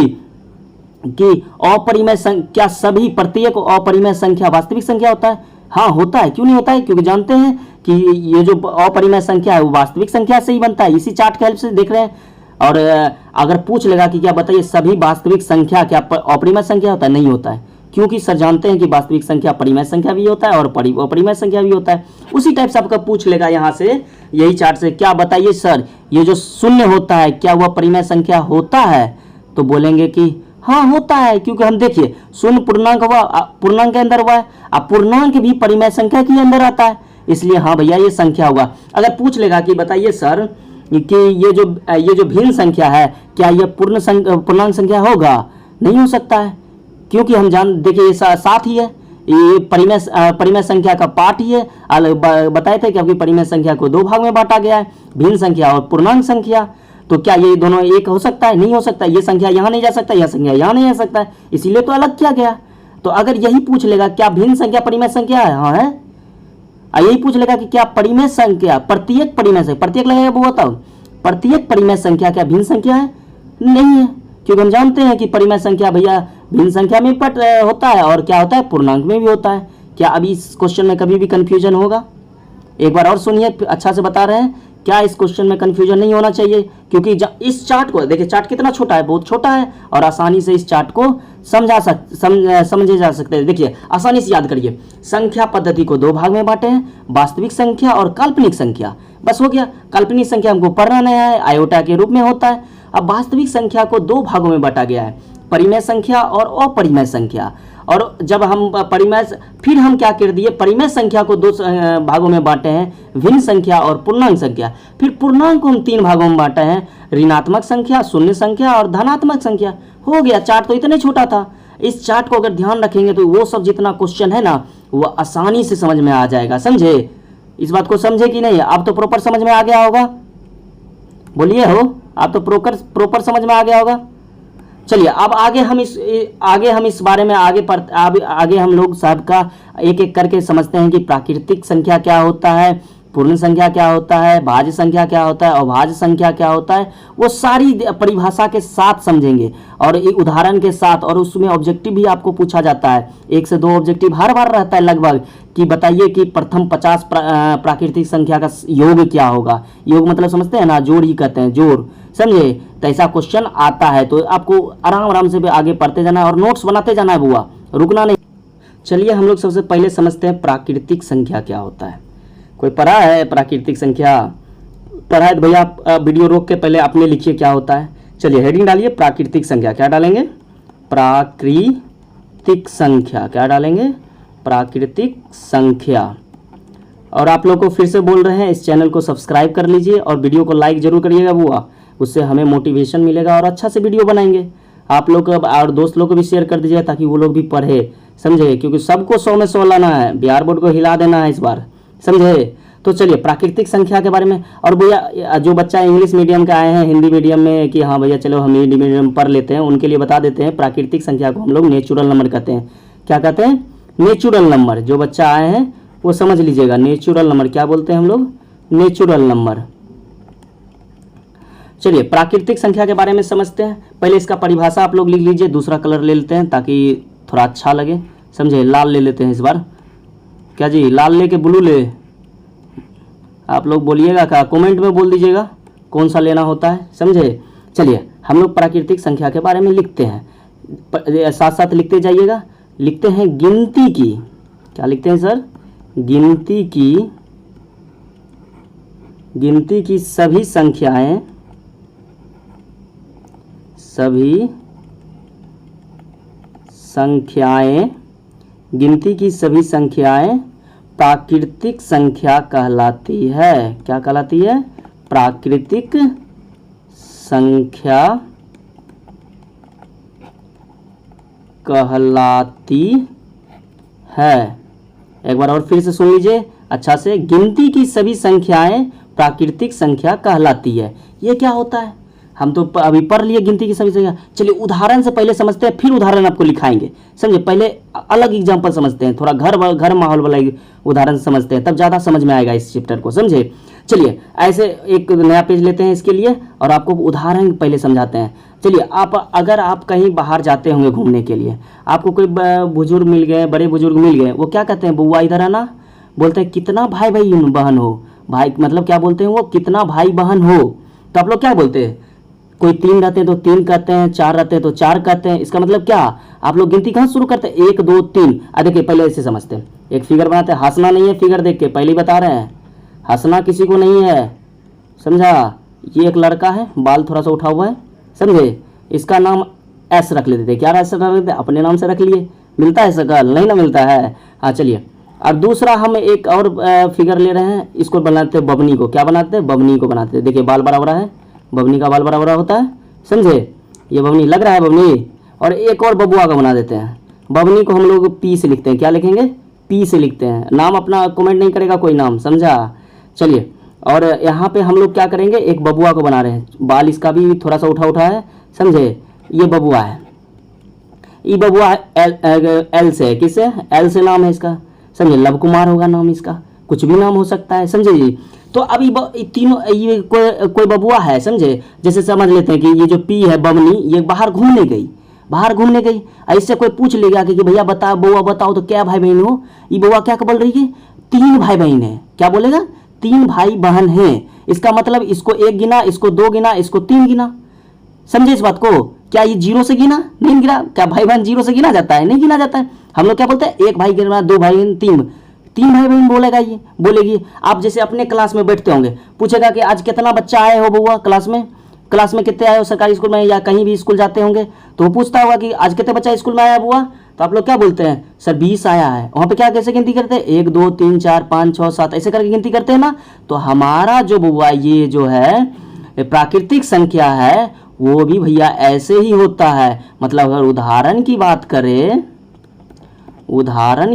अपरिमेय संख्या, सभी प्रत्येक अपरिमेय संख्या वास्तविक संख्या होता है? हाँ होता है, क्यों नहीं होता है? क्योंकि जानते हैं कि ये जो अपरिमेय संख्या है वो वास्तविक संख्या से ही बनता है, इसी चार्ट के हेल्प से देख रहे हैं। और अगर पूछ लेगा कि क्या बताइए सभी वास्तविक संख्या क्या अपरिमेय संख्या होता है? नहीं होता है, क्योंकि सर जानते हैं कि वास्तविक संख्या परिमेय संख्या भी होता है और अपरिमेय संख्या भी होता है। उसी टाइप से आपका पूछ लेगा यहाँ से, यही चार्ट से, क्या बताइए सर ये जो शून्य होता है क्या वह परिमेय संख्या होता है? तो बोलेंगे कि हाँ होता है, क्योंकि हम देखिए शून्य पूर्णांक हुआ, पूर्णांक के अंदर हुआ है, अब पूर्णांक भी परिमेय संख्या के अंदर आता है, इसलिए हाँ भैया ये संख्या होगा। अगर पूछ लेगा कि बताइए सर कि ये जो भिन्न संख्या है क्या ये पूर्णांक संख्या होगा? नहीं हो सकता है, क्योंकि हम देखिए ये साथ ही है, ये परिमेय संख्या का पार्ट ही है। बताए थे कि आपकी परिमेय संख्या को 2 भाग में बांटा गया है, भिन्न संख्या और पूर्णांक संख्या। तो क्या ये दोनों एक हो सकता है? नहीं हो सकता। ये संख्या यहाँ नहीं जा सकता, यह संख्या यहाँ नहीं जा सकता है, इसीलिए तो अलग किया गया। तो अगर यही पूछ लेगा क्या भिन्न संख्या परिमेय संख्या है, हाँ है, यही पूछ लेगा कि क्या परिमेय संख्या, प्रत्येक परिमेय संख्या, प्रत्येक लगेगा वो बताओ, प्रत्येक परिमेय संख्या क्या भिन्न संख्या है? नहीं है, क्योंकि हम जानते हैं कि परिमेय संख्या भैया भिन्न संख्या में होता है और क्या होता है, पूर्णांक में भी होता है। क्या अभी इस क्वेश्चन में कभी भी कंफ्यूजन होगा? एक बार और सुनिए, अच्छा से बता रहे हैं, क्या इस क्वेश्चन में कंफ्यूजन नहीं होना चाहिए? क्योंकि इस चार्ट को देखिए, चार्ट कितना छोटा है, बहुत छोटा है, और आसानी से इस चार्ट को समझे जा सकते हैं। देखिए आसानी से याद करिए, संख्या पद्धति को दो भाग में बांटे हैं, वास्तविक संख्या और काल्पनिक संख्या। बस हो गया, काल्पनिक संख्या हमको पढ़ना नहीं है, आयोटा के रूप में होता है। अब वास्तविक संख्या को दो भागों में बांटा गया है, परिमेय संख्या और अपरिमेय संख्या। और जब हम परिमेय, फिर हम क्या कर दिए, परिमेय संख्या को दो भागों में बांटे हैं, भिन्न संख्या और पूर्णांक संख्या। फिर पूर्णांक को हम तीन भागों में बांटे हैं, ऋणात्मक संख्या, शून्य संख्या और धनात्मक संख्या। हो गया, चार्ट तो इतने छोटा था। इस चार्ट को अगर ध्यान रखेंगे तो वो सब जितना क्वेश्चन है ना, वो आसानी से समझ में आ जाएगा। समझे? इस बात को समझे कि नहीं? आप तो प्रॉपर समझ में आ गया होगा, बोलिए हो, आप तो प्रॉपर समझ में आ गया होगा। चलिए अब आगे हम इस बारे में आगे हम लोग सबका एक एक करके समझते हैं कि प्राकृतिक संख्या क्या होता है, पूर्ण संख्या क्या होता है, भाज्य संख्या क्या होता है, अभाज्य संख्या क्या होता है। वो सारी परिभाषा के साथ समझेंगे और एक उदाहरण के साथ, और उसमें ऑब्जेक्टिव भी आपको पूछा जाता है, 1 से 2 ऑब्जेक्टिव हर बार रहता है लगभग, कि बताइए कि प्रथम 50 प्राकृतिक संख्या का योग क्या होगा। योग मतलब समझते हैं ना, जोड़ ही कहते हैं, जोड़, समझे? तो ऐसा क्वेश्चन आता है, तो आपको आराम आराम से भी आगे पढ़ते जाना है और नोट्स बनाते जाना है बुआ, रुकना नहीं। चलिए हम लोग सबसे पहले समझते हैं प्राकृतिक संख्या क्या होता है। कोई पढ़ा है प्राकृतिक संख्या? पढ़ा है तो भैया आप वीडियो रोक के पहले अपने लिखिए क्या होता है। चलिए हेडिंग डालिए, प्राकृतिक संख्या। क्या डालेंगे? प्राकृतिक संख्या। क्या डालेंगे? प्राकृतिक संख्या। और आप लोग को फिर से बोल रहे हैं, इस चैनल को सब्सक्राइब कर लीजिए और वीडियो को लाइक जरूर करिएगा बुआ, उससे हमें मोटिवेशन मिलेगा और अच्छा से वीडियो बनाएंगे। आप लोग और दोस्त लोग को भी शेयर कर दीजिए ताकि वो लोग भी पढ़े, समझे? क्योंकि सबको 100 में 100 लाना है, बिहार बोर्ड को हिला देना है इस बार, समझे? तो चलिए प्राकृतिक संख्या के बारे में। और भैया जो बच्चा इंग्लिश मीडियम के आए हैं, हिंदी मीडियम में, कि हाँ भैया चलो हम हिंदी मीडियम पढ़ लेते हैं, उनके लिए बता देते हैं, प्राकृतिक संख्या को हम लोग नेचुरल नंबर कहते हैं। क्या कहते हैं? Natural number. जो बच्चा आए हैं वो समझ लीजिएगा, नेचुरल नंबर क्या बोलते हैं हम लोग? Natural number. चलिए प्राकृतिक संख्या के बारे में समझते हैं। पहले इसका परिभाषा आप लोग लिख लीजिए, दूसरा कलर ले लेते हैं ताकि थोड़ा अच्छा लगे, समझे? लाल ले लेते हैं इस बार। क्या जी, लाल ले के ब्लू ले? आप लोग बोलिएगा, क्या कमेंट में बोल दीजिएगा कौन सा लेना होता है, समझे? चलिए हम लोग प्राकृतिक संख्या के बारे में लिखते हैं, साथ साथ लिखते जाइएगा। लिखते हैं गिनती की। क्या लिखते हैं सर? गिनती की सभी संख्याएं, गिनती की सभी संख्याएं प्राकृतिक संख्या कहलाती है। क्या कहलाती है? प्राकृतिक संख्या कहलाती है। एक बार और फिर से सुन लीजिए अच्छा से, गिनती की सभी संख्याएं प्राकृतिक संख्या कहलाती है। ये क्या होता है? हम तो अभी पढ़ लिए गिनती की सभी संख्या। चलिए उदाहरण से पहले समझते हैं, फिर उदाहरण आपको लिखाएंगे, समझे? पहले अलग एग्जांपल समझते हैं, थोड़ा घर माहौल वाला उदाहरण समझते हैं, तब ज़्यादा समझ में आएगा इस चैप्टर को, समझे? चलिए ऐसे एक नया पेज लेते हैं इसके लिए और आपको उदाहरण पहले समझाते हैं। चलिए अगर आप कहीं बाहर जाते होंगे घूमने के लिए, आपको कोई बुजुर्ग मिल गए, बड़े बुजुर्ग मिल गए, वो क्या कहते हैं? बुआ इधर आना, बोलते हैं कितना भाई बहन हो। भाई मतलब क्या बोलते हैं वो? कितना भाई बहन हो। तो आप लोग क्या बोलते हैं? कोई 3 रहते हैं तो 3 कहते हैं, 4 रहते हैं तो 4 कहते हैं। इसका मतलब क्या? आप लोग गिनती कहाँ शुरू करते हैं? 1 2 3। देखिए पहले ऐसे समझते हैं, एक फिगर बनाते हैं। हंसना नहीं है फिगर देख के, पहले ही बता रहे हैं, हंसना किसी को नहीं है, समझा? ये एक लड़का है, बाल थोड़ा सा उठा हुआ है, समझे? इसका नाम एस रख लेते थे। क्या एस रख लेते? अपने नाम से रख लिए। मिलता है शकल? नहीं ना मिलता है। हाँ चलिए, और दूसरा हम एक और फिगर ले रहे हैं, इसको बनाते हैं बबनी को। क्या बनाते हैं? बबनी को बनाते हैं। देखिए बाल बराबर है, बबनी का बाल बराबर होता है, समझे? ये बबनी लग रहा है बबनी। और एक और बबुआ का बना देते हैं। बबनी को हम लोग पी से लिखते हैं। क्या लिखेंगे? पी से लिखते हैं। नाम अपना कमेंट नहीं करेगा कोई नाम, समझा? चलिए और यहाँ पे हम लोग क्या करेंगे? एक बबुआ को बना रहे हैं, बाल इसका भी थोड़ा सा उठा है, समझे? ये बबुआ है। ई बबुआ एल से है, किससे, एल से नाम है इसका, समझे, लव कुमार होगा नाम इसका, कुछ भी नाम हो सकता है, समझे जी। तो अभी तीनों ये कोई बबुआ है, समझे, जैसे समझ लेते हैं कि ये जो पी है बमनी, ये बाहर घूमने गई, बाहर घूमने गई। इससे कोई पूछ लेगा कि भैया बता बउआ बताओ तो क्या भाई बहन हो, ये बउआ क्या बोल रही है, 3 भाई बहन है, क्या बोलेगा, 3 भाई बहन हैं। इसका मतलब इसको 1 गिना, इसको 2 गिना, इसको 3 गिना, समझे इस बात को। क्या ये 0 से गिना, नहीं गिना, क्या भाई बहन 0 से गिना जाता है, नहीं गिना जाता है। हम लोग क्या बोलते हैं, 1 भाई गिना, 2 भाई बहन, 3 भाई बहन बोलेगा, ये बोलेगी। आप जैसे अपने क्लास में बैठते होंगे, पूछेगा कि आज कितना बच्चा आए हो बउआ क्लास में कितने आए हो, सरकारी स्कूल में या कहीं भी स्कूल जाते होंगे, तो वो पूछता होगा कि आज कितने बच्चा स्कूल में आया बुआ, तो आप लोग क्या बोलते हैं, सर 20 आया है। वहाँ पे क्या कैसे गिनती करते हैं, 1 2 3 4 5 6 7 ऐसे करके गिनती करते हैं ना। तो हमारा जो बुआ ये जो है प्राकृतिक संख्या है, वो भी भैया ऐसे ही होता है। मतलब अगर उदाहरण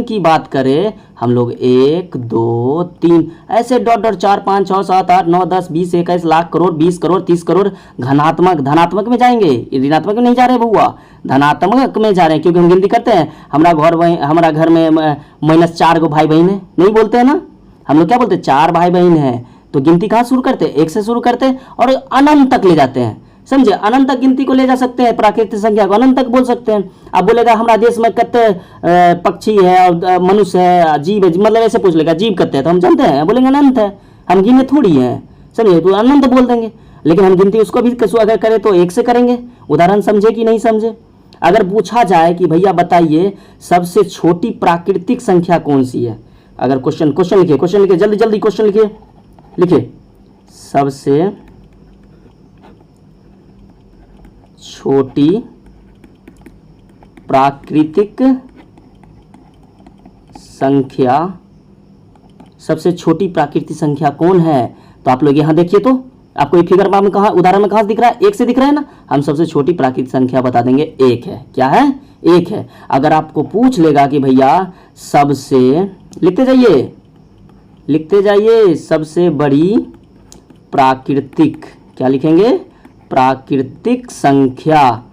की बात करें हम लोग 1 2 3 ऐसे डॉट डॉट 4 5 6 7 8 9 10 20 21 लाख करोड़ 20 करोड़ 30 करोड़ धनात्मक में जाएंगे, ऋणात्मक में नहीं जा रहे बुआ, धनात्मक में जा रहे हैं, क्योंकि हम गिनती करते हैं। हमारा घर में -4 गो भाई बहन है, नहीं बोलते हैं ना, हम लोग क्या बोलते हैं, 4 भाई बहन है। तो गिनती कहाँ शुरू करते हैं, 1 से शुरू करते हैं और अनंत तक ले जाते हैं, समझे, अनंत तक गिनती को ले जा सकते हैं, प्राकृतिक संख्या को अनंत तक बोल सकते हैं। अब बोलेगा हमारा देश में कितने पक्षी है और मनुष्य है, जीव है, मतलब ऐसे पूछ लेगा जीव कितने हैं, तो हम जानते हैं, बोलेंगे अनंत है, हम गिने थोड़ी है, समझे, तो अनंत बोल देंगे। लेकिन हम गिनती उसको भी अगर करें तो 1 से करेंगे। उदाहरण समझे कि नहीं समझे। अगर पूछा जाए कि भैया बताइए सबसे छोटी प्राकृतिक संख्या कौन सी है, अगर क्वेश्चन लिखिए जल्दी क्वेश्चन लिखिए, सबसे छोटी प्राकृतिक संख्या कौन है। तो आप लोग यहां देखिए, तो आपको ये फिगर में कहा, उदाहरण में कहां दिख रहा है, 1 से दिख रहा है ना, हम सबसे छोटी प्राकृतिक संख्या बता देंगे 1 है। क्या है, 1 है। अगर आपको पूछ लेगा कि भैया सबसे, लिखते जाइए सबसे बड़ी प्राकृतिक, क्या लिखेंगे, प्राकृतिक संख्या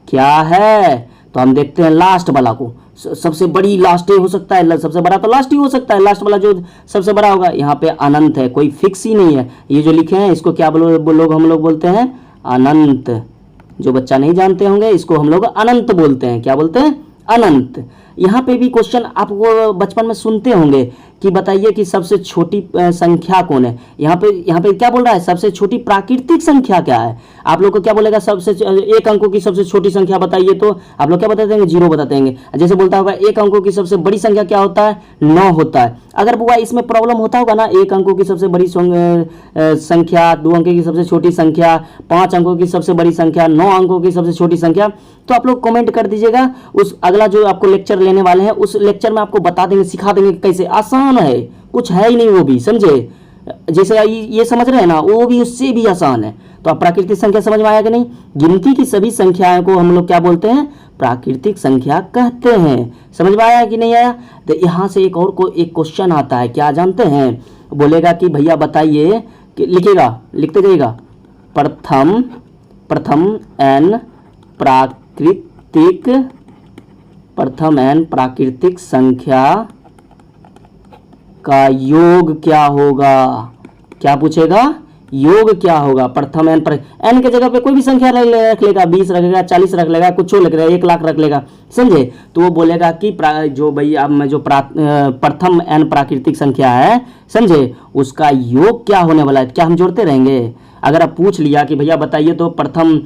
क्या है, तो हम देखते हैं लास्ट वाला को, सबसे बड़ी लास्ट ही हो सकता है, सबसे बड़ा तो लास्ट ही हो सकता है, लास्ट वाला जो सबसे बड़ा होगा। यहाँ पे अनंत है, कोई फिक्स ही नहीं है। ये जो लिखे हैं इसको क्या हम लोग बोलते हैं, अनंत। जो बच्चा नहीं जानते होंगे इसको हम लोग अनंत बोलते हैं। क्या बोलते हैं, अनंत। यहाँ पे भी क्वेश्चन आपको बचपन में सुनते होंगे कि बताइए कि सबसे छोटी संख्या कौन है। यहाँ पे क्या बोल रहा है, सबसे छोटी प्राकृतिक संख्या क्या है। आप लोग को क्या बोलेगा, सबसे 1 अंकों की सबसे छोटी संख्या बताइए, तो आप लोग क्या बताते हैं, 0 बताते हैं। जैसे बोलता होगा 1 अंकों की सबसे बड़ी संख्या क्या होता है, 9 होता है। अगर बुआ इसमें प्रॉब्लम होता होगा ना, 1 अंकों की सबसे बड़ी संख्या, 2 अंकों की सबसे छोटी संख्या, 5 अंकों की सबसे बड़ी संख्या, 9 अंकों की सबसे छोटी संख्या, तो आप लोग कमेंट कर दीजिएगा। उस अगला जो आपको लेक्चर लेने वाले हैं उस लेक्चर में आपको बता देंगे, सिखा देंगे कैसे। आसान है, कुछ है ही नहीं वो भी, समझे। जैसे ये समझ रहे हैं ना, वो भी उससे भी आसान है। तो आप प्राकृतिक संख्या समझ में आया कि नहीं। गिनती की सभी संख्याओं को हम लोग क्या बोलते हैं, प्राकृतिक संख्या कहते हैं। समझ में आया कि नहीं आया। तो यहाँ से एक क्वेश्चन आता है, क्या जानते हैं, बोलेगा कि भैया बताइए, लिखते जाइएगा, प्रथम एन प्राकृतिक संख्या का योग क्या होगा। क्या पूछेगा, योग क्या होगा। प्रथम एन के जगह पे कोई भी संख्या रख लेगा, 20 रख लेगा, 40 रख लेगा, कुछ रख लेगा, 1 लाख रख लेगा, समझे। तो वो बोलेगा कि जो भैया जो प्रथम एन प्राकृतिक संख्या है, समझे, उसका योग क्या होने वाला है। क्या हम जोड़ते रहेंगे। अगर आप पूछ लिया कि भैया बताइए तो प्रथम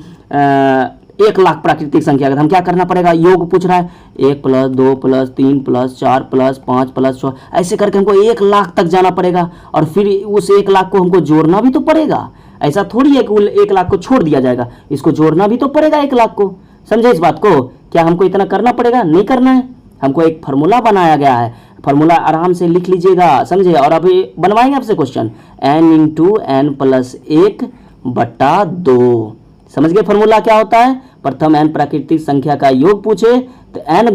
1 लाख प्राकृतिक संख्या, अगर हम क्या करना पड़ेगा, योग पूछ रहा है, 1 + 2 + 3 + 4 + 5 + 6 ऐसे करके हमको 1 लाख तक जाना पड़ेगा। और फिर उस 1 लाख को हमको जोड़ना भी तो पड़ेगा। ऐसा थोड़ी है कि 1 लाख को छोड़ दिया जाएगा, इसको जोड़ना भी तो पड़ेगा 1 लाख को। समझे इस बात को। क्या हमको इतना करना पड़ेगा, नहीं करना है। हमको एक फार्मूला बनाया गया है, फार्मूला आराम से लिख लीजिएगा, समझे। और अभी बनवाएंगे आपसे क्वेश्चन, n × n + 1/2। समझ गए फार्मूला क्या होता है। प्रथम n प्राकृतिक संख्या का योग पूछे तो n ×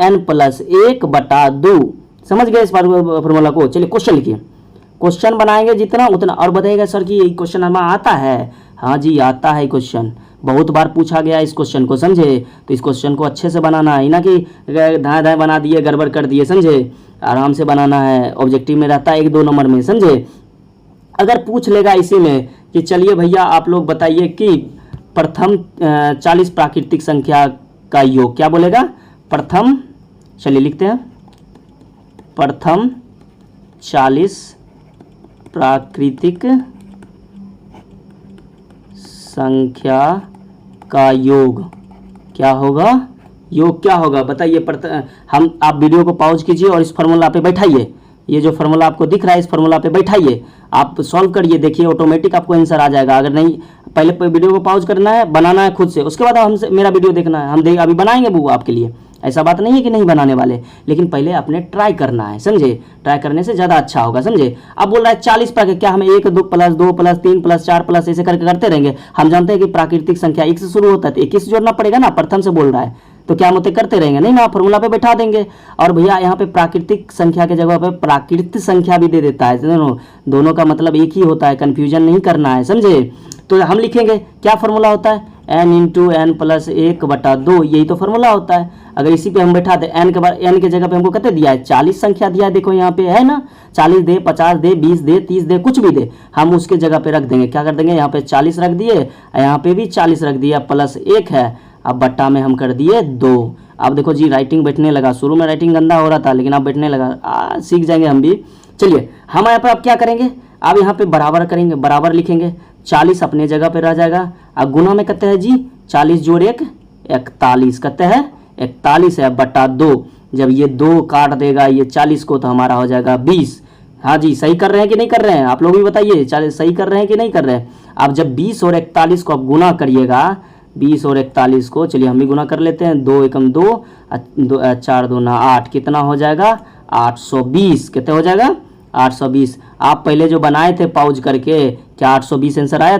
n + 1/2। समझ गए इस फार्मूला को। चलिए क्वेश्चन लिखिए, क्वेश्चन बनाएंगे जितना उतना। और बताइएगा सर कि ये क्वेश्चन हमें आता है। हाँ जी आता है क्वेश्चन, बहुत बार पूछा गया इस क्वेश्चन को, समझे। तो इस क्वेश्चन को अच्छे से बनाना है, ना कि धाए धाए बना दिए गड़बड़ कर दिए, समझे। आराम से बनाना है, ऑब्जेक्टिव में रहता है 1-2 नंबर में, समझे। अगर पूछ लेगा इसी में कि चलिए भैया आप लोग बताइए कि प्रथम 40 प्राकृतिक संख्या का योग, क्या बोलेगा, प्रथम, चलिए लिखते हैं, प्रथम 40 प्राकृतिक संख्या का योग क्या होगा, योग क्या होगा बताइए। हम आप वीडियो को पॉज कीजिए और इस फार्मूला पे बैठाइए, ये जो फार्मूला आपको दिख रहा है इस फार्मूला पे बैठाइए, आप सॉल्व करिए, देखिए ऑटोमेटिक आपको आंसर आ जाएगा। अगर नहीं, पहले वीडियो को पॉज करना है, बनाना है खुद से, उसके बाद हमसे मेरा वीडियो देखना है, हम अभी बनाएंगे वो आपके लिए, ऐसा बात नहीं है कि नहीं बनाने वाले, लेकिन पहले अपने ट्राई करना है, समझे। ट्राई करने से ज़्यादा अच्छा होगा, समझे। अब बोल रहा है 40 पर, क्या हमें 1 2 प्लस 2 प्लस 3 प्लस 4 प्लस ऐसे करके करते रहेंगे। हम जानते हैं कि प्राकृतिक संख्या 1 से शुरू होता है, तो 21 जोड़ना पड़ेगा ना, प्रथम से बोल रहा है, तो क्या हम होते करते रहेंगे, नहीं ना, फॉर्मूला पे बैठा देंगे। और भैया यहाँ पे प्राकृतिक संख्या के जगह पे प्राकृत संख्या भी दे देता है, दोनों का मतलब एक ही होता है, कन्फ्यूजन नहीं करना है, समझे। तो हम लिखेंगे क्या फॉर्मूला होता है, n इंटू एन प्लस 1/2, यही तो फॉर्मूला होता है। अगर इसी पे हम बैठा दे, n के जगह पे हमको कितने दिया है, 40 संख्या दिया है, देखो यहाँ पे है ना, 40 दे, 50 दे, 20 दे, 30 दे, कुछ भी दे, हम उसके जगह पे रख देंगे, क्या कर देंगे, यहाँ पे 40 रख दिए, यहाँ पे भी 40 रख दिया, प्लस 1 है, अब बट्टा में हम कर दिए 2। अब देखो जी राइटिंग बैठने लगा, शुरू में राइटिंग गंदा हो रहा था, लेकिन अब बैठने लगा, सीख जाएंगे हम भी। चलिए हम यहाँ पे अब क्या करेंगे, अब यहाँ पे बराबर करेंगे, बराबर लिखेंगे, 40 अपने जगह पे रह जाएगा। अब गुना में कहते हैं जी 40 जोड़ 1 41, कहते हैं 41 है, बटा 2, जब ये 2 काट देगा ये 40 को, तो हमारा हो जाएगा 20। हाँ जी, सही कर रहे हैं कि नहीं कर रहे हैं, आप लोग भी बताइए, 40 सही कर रहे हैं कि नहीं कर रहे हैं। अब जब 20 और 41 को आप गुना करिएगा, 20 और 41 को, चलिए हम भी गुना कर लेते हैं, 2 एकम 2, 4 दूना 8, कितना हो जाएगा 820, कितने हो जाएगा 820। आप पहले जो बनाए थे पॉज करके, क्या 820 आंसर आया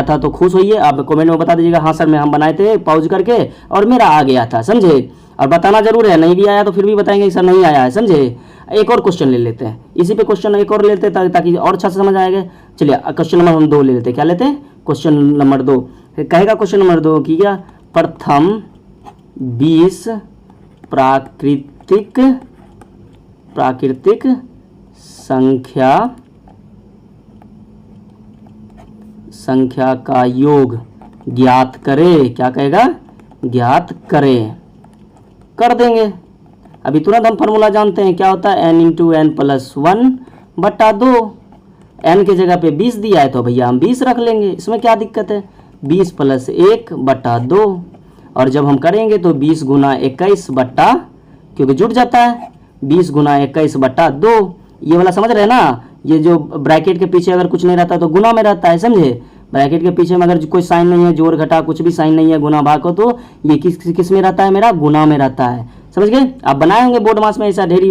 था तो खुश होइए, आप कमेंट में बता दीजिएगा हाँ सर मैं हम बनाए थे पॉज करके और मेरा आ गया था, समझे। और बताना जरूर है, नहीं भी आया तो फिर भी बताएंगे सर नहीं आया है, समझे। एक और क्वेश्चन ले लेते हैं, इसी पे क्वेश्चन एक और ले लेते हैं ताकि और अच्छा से समझ आएगा। चलिए क्वेश्चन नंबर हम 2 ले लेते हैं, क्या लेते हैं, क्वेश्चन नंबर 2 कहेगा, क्वेश्चन नंबर 2 की क्या, प्रथम 20 प्राकृतिक संख्या का योग ज्ञात करे, क्या कहेगा, ज्ञात करें, कर देंगे। अभी तुरंत हम फॉर्मूला जानते हैं, क्या होता है, n into n plus 1/2, n के जगह पे 20 दिया है तो भैया हम 20 रख लेंगे, इसमें क्या दिक्कत है, 20 प्लस 1/2, और जब हम करेंगे तो 20 गुना 21 बट्टा, क्योंकि जुट जाता है, 20 गुना 21/2, ये वाला समझ रहे हैं ना, ये जो ब्रैकेट के पीछे अगर कुछ नहीं रहता तो गुना में रहता है, समझे। ब्रैकेट के पीछे में अगर कोई साइन नहीं है, जोड़ घटा कुछ भी साइन नहीं है, गुना भाग को, तो ये किस में रहता है, मेरा गुना में रहता है, समझ गए। आप बनाए होंगे बोर्ड मास में, ऐसा ढेरी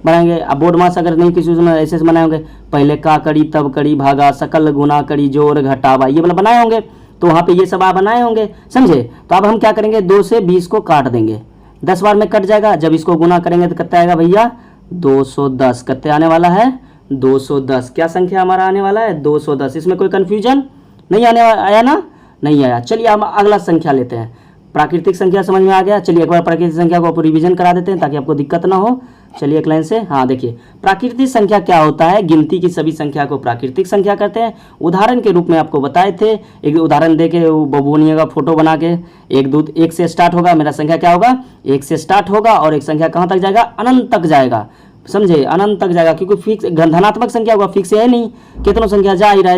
बनाएंगे। अब बोर्ड मास अगर नहीं किसी में ऐसे बनाए होंगे, पहले का कड़ी तब कड़ी भागा सकल गुना कड़ी जोड़ घटावा, ये वाला बनाए होंगे, तो वहाँ पे ये सब आप बनाए होंगे, समझे। तो अब हम क्या करेंगे, 2 से 20 को काट देंगे, 10 बार में कट जाएगा, जब इसको गुना करेंगे तो कितना आएगा भैया 210, कितने आने वाला है 210, क्या संख्या हमारा आने वाला है 210। इसमें कोई कंफ्यूजन नहीं आया ना, नहीं आया। चलिए हम अगला संख्या लेते हैं, प्राकृतिक संख्या समझ में आ गया। चलिए एक बार प्राकृतिक संख्या को आप रिवीजन करा देते हैं ताकि आपको दिक्कत ना हो। चलिए एक लाइन से, हाँ देखिए प्राकृतिक संख्या क्या होता है, गिनती की सभी संख्या को प्राकृतिक संख्या कहते हैं। उदाहरण के रूप में आपको बताए थे, एक उदाहरण दे के बबूनिएगा फोटो बना के, 1 से स्टार्ट होगा, मेरा संख्या क्या होगा 1 से स्टार्ट होगा, और एक संख्या कहाँ तक जाएगा, अनंत तक जाएगा, समझे, अनंत तक जाएगा, क्योंकि फिक्स धनात्मक संख्या होगा, फिक्स है नहीं, कितनों संख्या जा रहा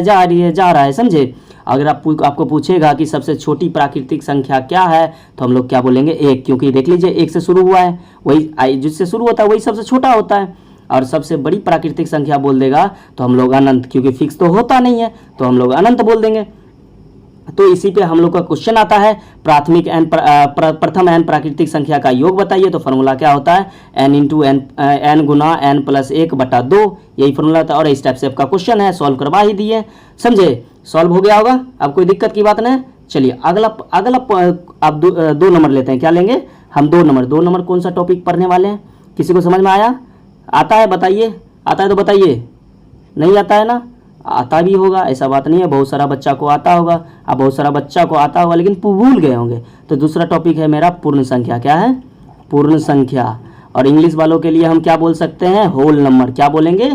है, समझे। अगर आपको पूछेगा कि सबसे छोटी प्राकृतिक संख्या क्या है, तो हम लोग क्या बोलेंगे 1, क्योंकि देख लीजिए 1 से शुरू हुआ है, वही जिससे शुरू होता है वही सबसे छोटा होता है। और सबसे बड़ी प्राकृतिक संख्या बोल देगा तो हम लोग अनंत, क्योंकि फिक्स तो होता नहीं है, तो हम लोग अनंत बोल देंगे। तो इसी पे हम लोग का क्वेश्चन आता है, प्रथम n प्राकृतिक संख्या का योग बताइए, तो फॉर्मूला क्या होता है, n इंटू n गुना n प्लस 1/2, यही फॉर्मूला था। और इस टाइप से आपका क्वेश्चन है, सॉल्व करवा ही दिए, समझे, सॉल्व हो गया होगा, अब कोई दिक्कत की बात नहीं। चलिए अगला अब 2 नंबर लेते हैं, क्या लेंगे हम 2 नंबर कौन सा टॉपिक पढ़ने वाले हैं, किसी को समझ में आता है बताइए, आता है तो बताइए, नहीं आता है ना, आता भी होगा, ऐसा बात नहीं है, बहुत सारा बच्चा को आता होगा, अब बहुत सारा बच्चा को आता होगा लेकिन भूल गए होंगे। तो दूसरा टॉपिक है मेरा पूर्ण संख्या। क्या है? पूर्ण संख्या। और इंग्लिश वालों के लिए हम क्या बोल सकते हैं? Whole number. क्या बोलेंगे?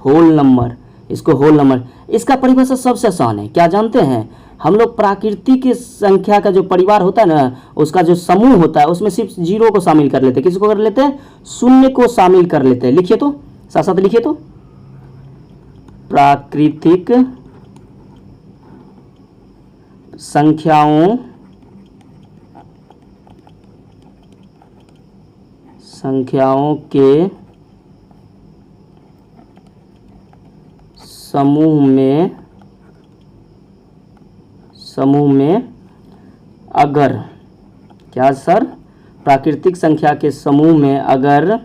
Whole number. इसको होल नंबर। इसका परिभाषा सबसे आसान है, क्या जानते हैं? हम लोग प्राकृतिक संख्या का जो परिवार होता है ना, उसका जो समूह होता है उसमें सिर्फ जीरो को शामिल कर लेते हैं। किसको कर लेते हैं? शून्य को शामिल कर लेते हैं। लिखिए तो, साथ साथ लिखिए तो, प्राकृतिक संख्याओं के समूह में अगर, क्या सर? प्राकृतिक संख्या के समूह में अगर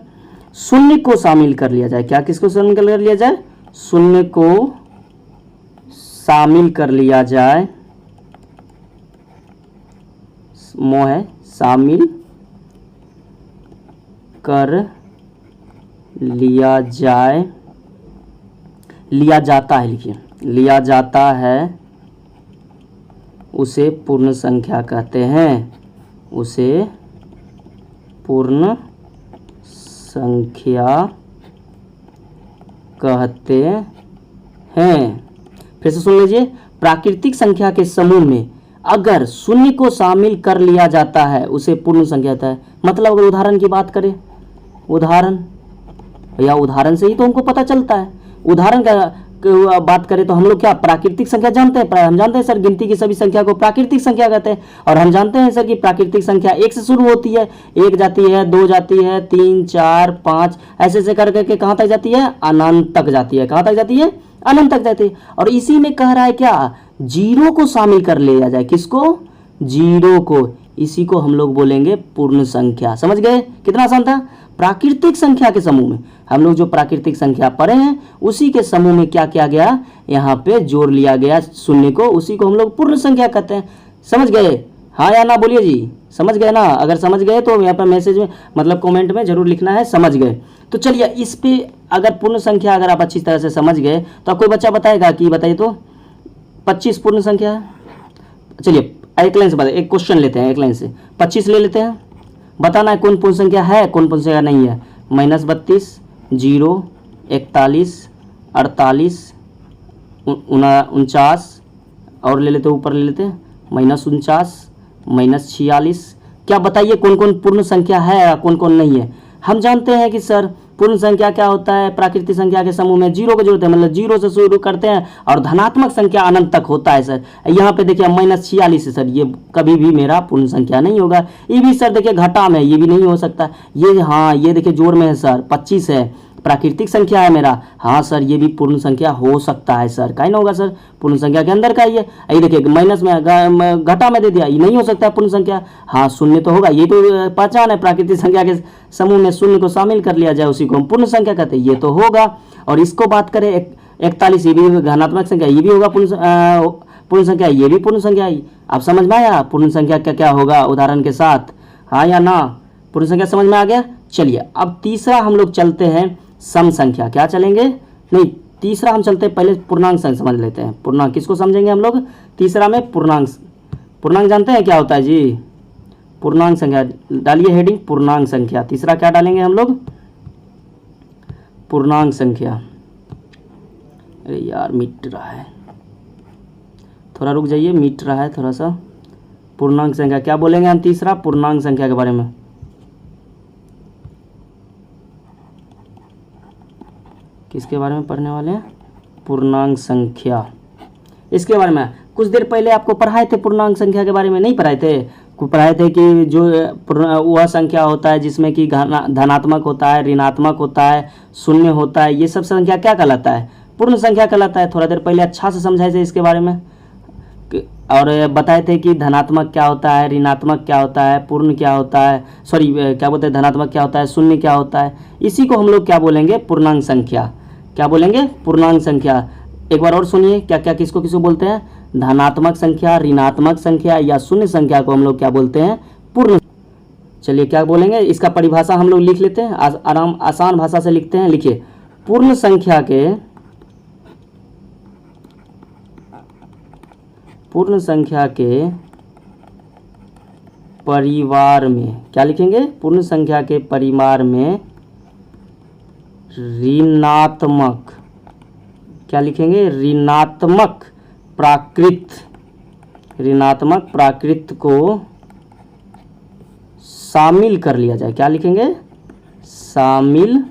शून्य को शामिल कर लिया जाए। क्या? किसको शामिल कर लिया जाए? शून्य को शामिल कर लिया जाए। मोह है, शामिल कर लिया जाए, लिया जाता है, लिखिए, लिया जाता है, उसे पूर्ण संख्या कहते हैं। उसे पूर्ण संख्या कहते हैं। फिर से सुन लीजिए, प्राकृतिक संख्या के समूह में अगर शून्य को शामिल कर लिया जाता है उसे पूर्ण संख्या कहता है। मतलब अगर उदाहरण की बात करें, उदाहरण, या उदाहरण से ही तो हमको पता चलता है। उदाहरण का बात करें तो हम लोग क्या प्राकृतिक संख्या जानते हैं? हम जानते हैं सर गिनती की सभी संख्या को प्राकृतिक संख्या कहते हैं। और हम जानते हैं सर कि प्राकृतिक संख्या एक से शुरू होती है, एक जाती है, दो जाती है, 3, 4, 5, ऐसे ऐसे कर करके कहाँ तक जाती है? अनंत तक जाती है। कहाँ तक जाती है? अनंत तक जाती है। और इसी में कह रहा है क्या? जीरो को शामिल कर लिया जाए। किसको? जीरो को। इसी को हम लोग बोलेंगे पूर्ण संख्या। समझ गए? कितना आसान था? प्राकृतिक संख्या के समूह में हम लोग जो प्राकृतिक संख्या पढ़े हैं उसी के समूह में क्या किया गया? यहाँ पे जोड़ लिया गया शून्य को, उसी को हम लोग पूर्ण संख्या कहते हैं। समझ गए? हाँ या ना बोलिए जी। समझ गए ना? अगर समझ गए तो यहाँ पर मैसेज में, मतलब कमेंट में जरूर लिखना है समझ गए। तो चलिए, इस पे अगर पूर्ण संख्या अगर आप अच्छी तरह से समझ गए तो कोई बच्चा बताएगा कि बताइए तो 25 पूर्ण संख्या है। चलिए एक लाइन से बताइए, एक क्वेश्चन लेते हैं, एक लाइन से 25 ले लेते हैं। बताना है कौन पूर्ण संख्या है, कौन पूर्ण संख्या नहीं है। -32, 0, 41, 48, 49, और ले लेते ऊपर ले लेते हैं -49, -46। क्या बताइए कौन कौन पूर्ण संख्या है, कौन कौन नहीं है। हम जानते हैं कि सर पूर्ण संख्या क्या होता है? प्राकृतिक संख्या के समूह में जीरो को जोड़ते हैं, मतलब जीरो से शुरू करते हैं और धनात्मक संख्या अनंत तक होता है सर। यहाँ पे देखिए -46 है सर, ये कभी भी मेरा पूर्ण संख्या नहीं होगा। ये भी सर देखिए घटा में, ये भी नहीं हो सकता। ये, हाँ ये देखिए जोड़ में है सर, 25 है, प्राकृतिक संख्या है मेरा। हाँ सर ये भी पूर्ण संख्या हो सकता है सर, काहे ना होगा सर, पूर्ण संख्या के अंदर का ही है। ये देखिए माइनस में घटा में दे दिया, ये नहीं हो सकता पूर्ण संख्या। हाँ शून्य तो होगा, ये तो पहचान है, प्राकृतिक संख्या के समूह में शून्य को शामिल कर लिया जाए उसी को हम पूर्ण संख्या कहते हैं, ये तो होगा। और इसको बात करें 41, ये भी धनात्मक संख्या, ये भी होगा पूर्ण संख्या, ये भी पूर्ण संख्या ही। आप समझ में आया पूर्ण संख्या क्या क्या होगा उदाहरण के साथ, हाँ या ना? पूर्ण संख्या समझ में आ गया। चलिए अब तीसरा हम लोग चलते हैं सम संख्या। क्या चलेंगे? नहीं, तीसरा हम चलते हैं, पहले पूर्णांक संख्या समझ लेते हैं। पूर्णांक किसको समझेंगे हम लोग? तीसरा में पूर्णांक। पूर्णांक जानते हैं क्या होता है जी? पूर्णांक संख्या डालिए हेडिंग, पूर्णांक संख्या। तीसरा क्या डालेंगे हम लोग? पूर्णांक संख्या। अरे यार मिट रहा है, थोड़ा रुक जाइए, मिट रहा है थोड़ा सा। पूर्णांक संख्या क्या बोलेंगे हम? तीसरा पूर्णांक संख्या के बारे में। किसके बारे में पढ़ने वाले हैं? पूर्णांक संख्या। इसके बारे में कुछ देर पहले आपको पढ़ाए थे, पूर्णांक संख्या के बारे में नहीं पढ़ाए थे? पढ़ाए थे कि जो वह संख्या होता है जिसमें कि धनात्मक होता है, ऋणात्मक होता है, शून्य होता है, ये सब संख्या क्या कहलाता है? पूर्ण संख्या कहलाता है। थोड़ा देर पहले अच्छा से समझाए थे इसके बारे में, और बताए थे कि धनात्मक क्या होता है, ऋणात्मक क्या होता है, पूर्ण क्या होता है, सॉरी क्या बोलते हैं, धनात्मक क्या होता है, शून्य क्या होता है। इसी को हम लोग क्या बोलेंगे? पूर्णांक संख्या। क्या बोलेंगे? पूर्णांक संख्या। एक बार और सुनिए, क्या क्या किसको किसको बोलते हैं? धनात्मक संख्या, ऋणात्मक संख्या या शून्य संख्या को हम लोग क्या बोलते हैं? पूर्ण। चलिए क्या बोलेंगे, इसका परिभाषा हम लोग लिख लेते हैं, आसान भाषा से लिखते हैं। लिखिए, पूर्ण संख्या पूर्ण संख्या के परिवार में, क्या लिखेंगे, पूर्ण संख्या के परिवार में ऋणात्मक, क्या लिखेंगे, ऋणात्मक प्राकृत को शामिल कर लिया जाए। क्या लिखेंगे, शामिल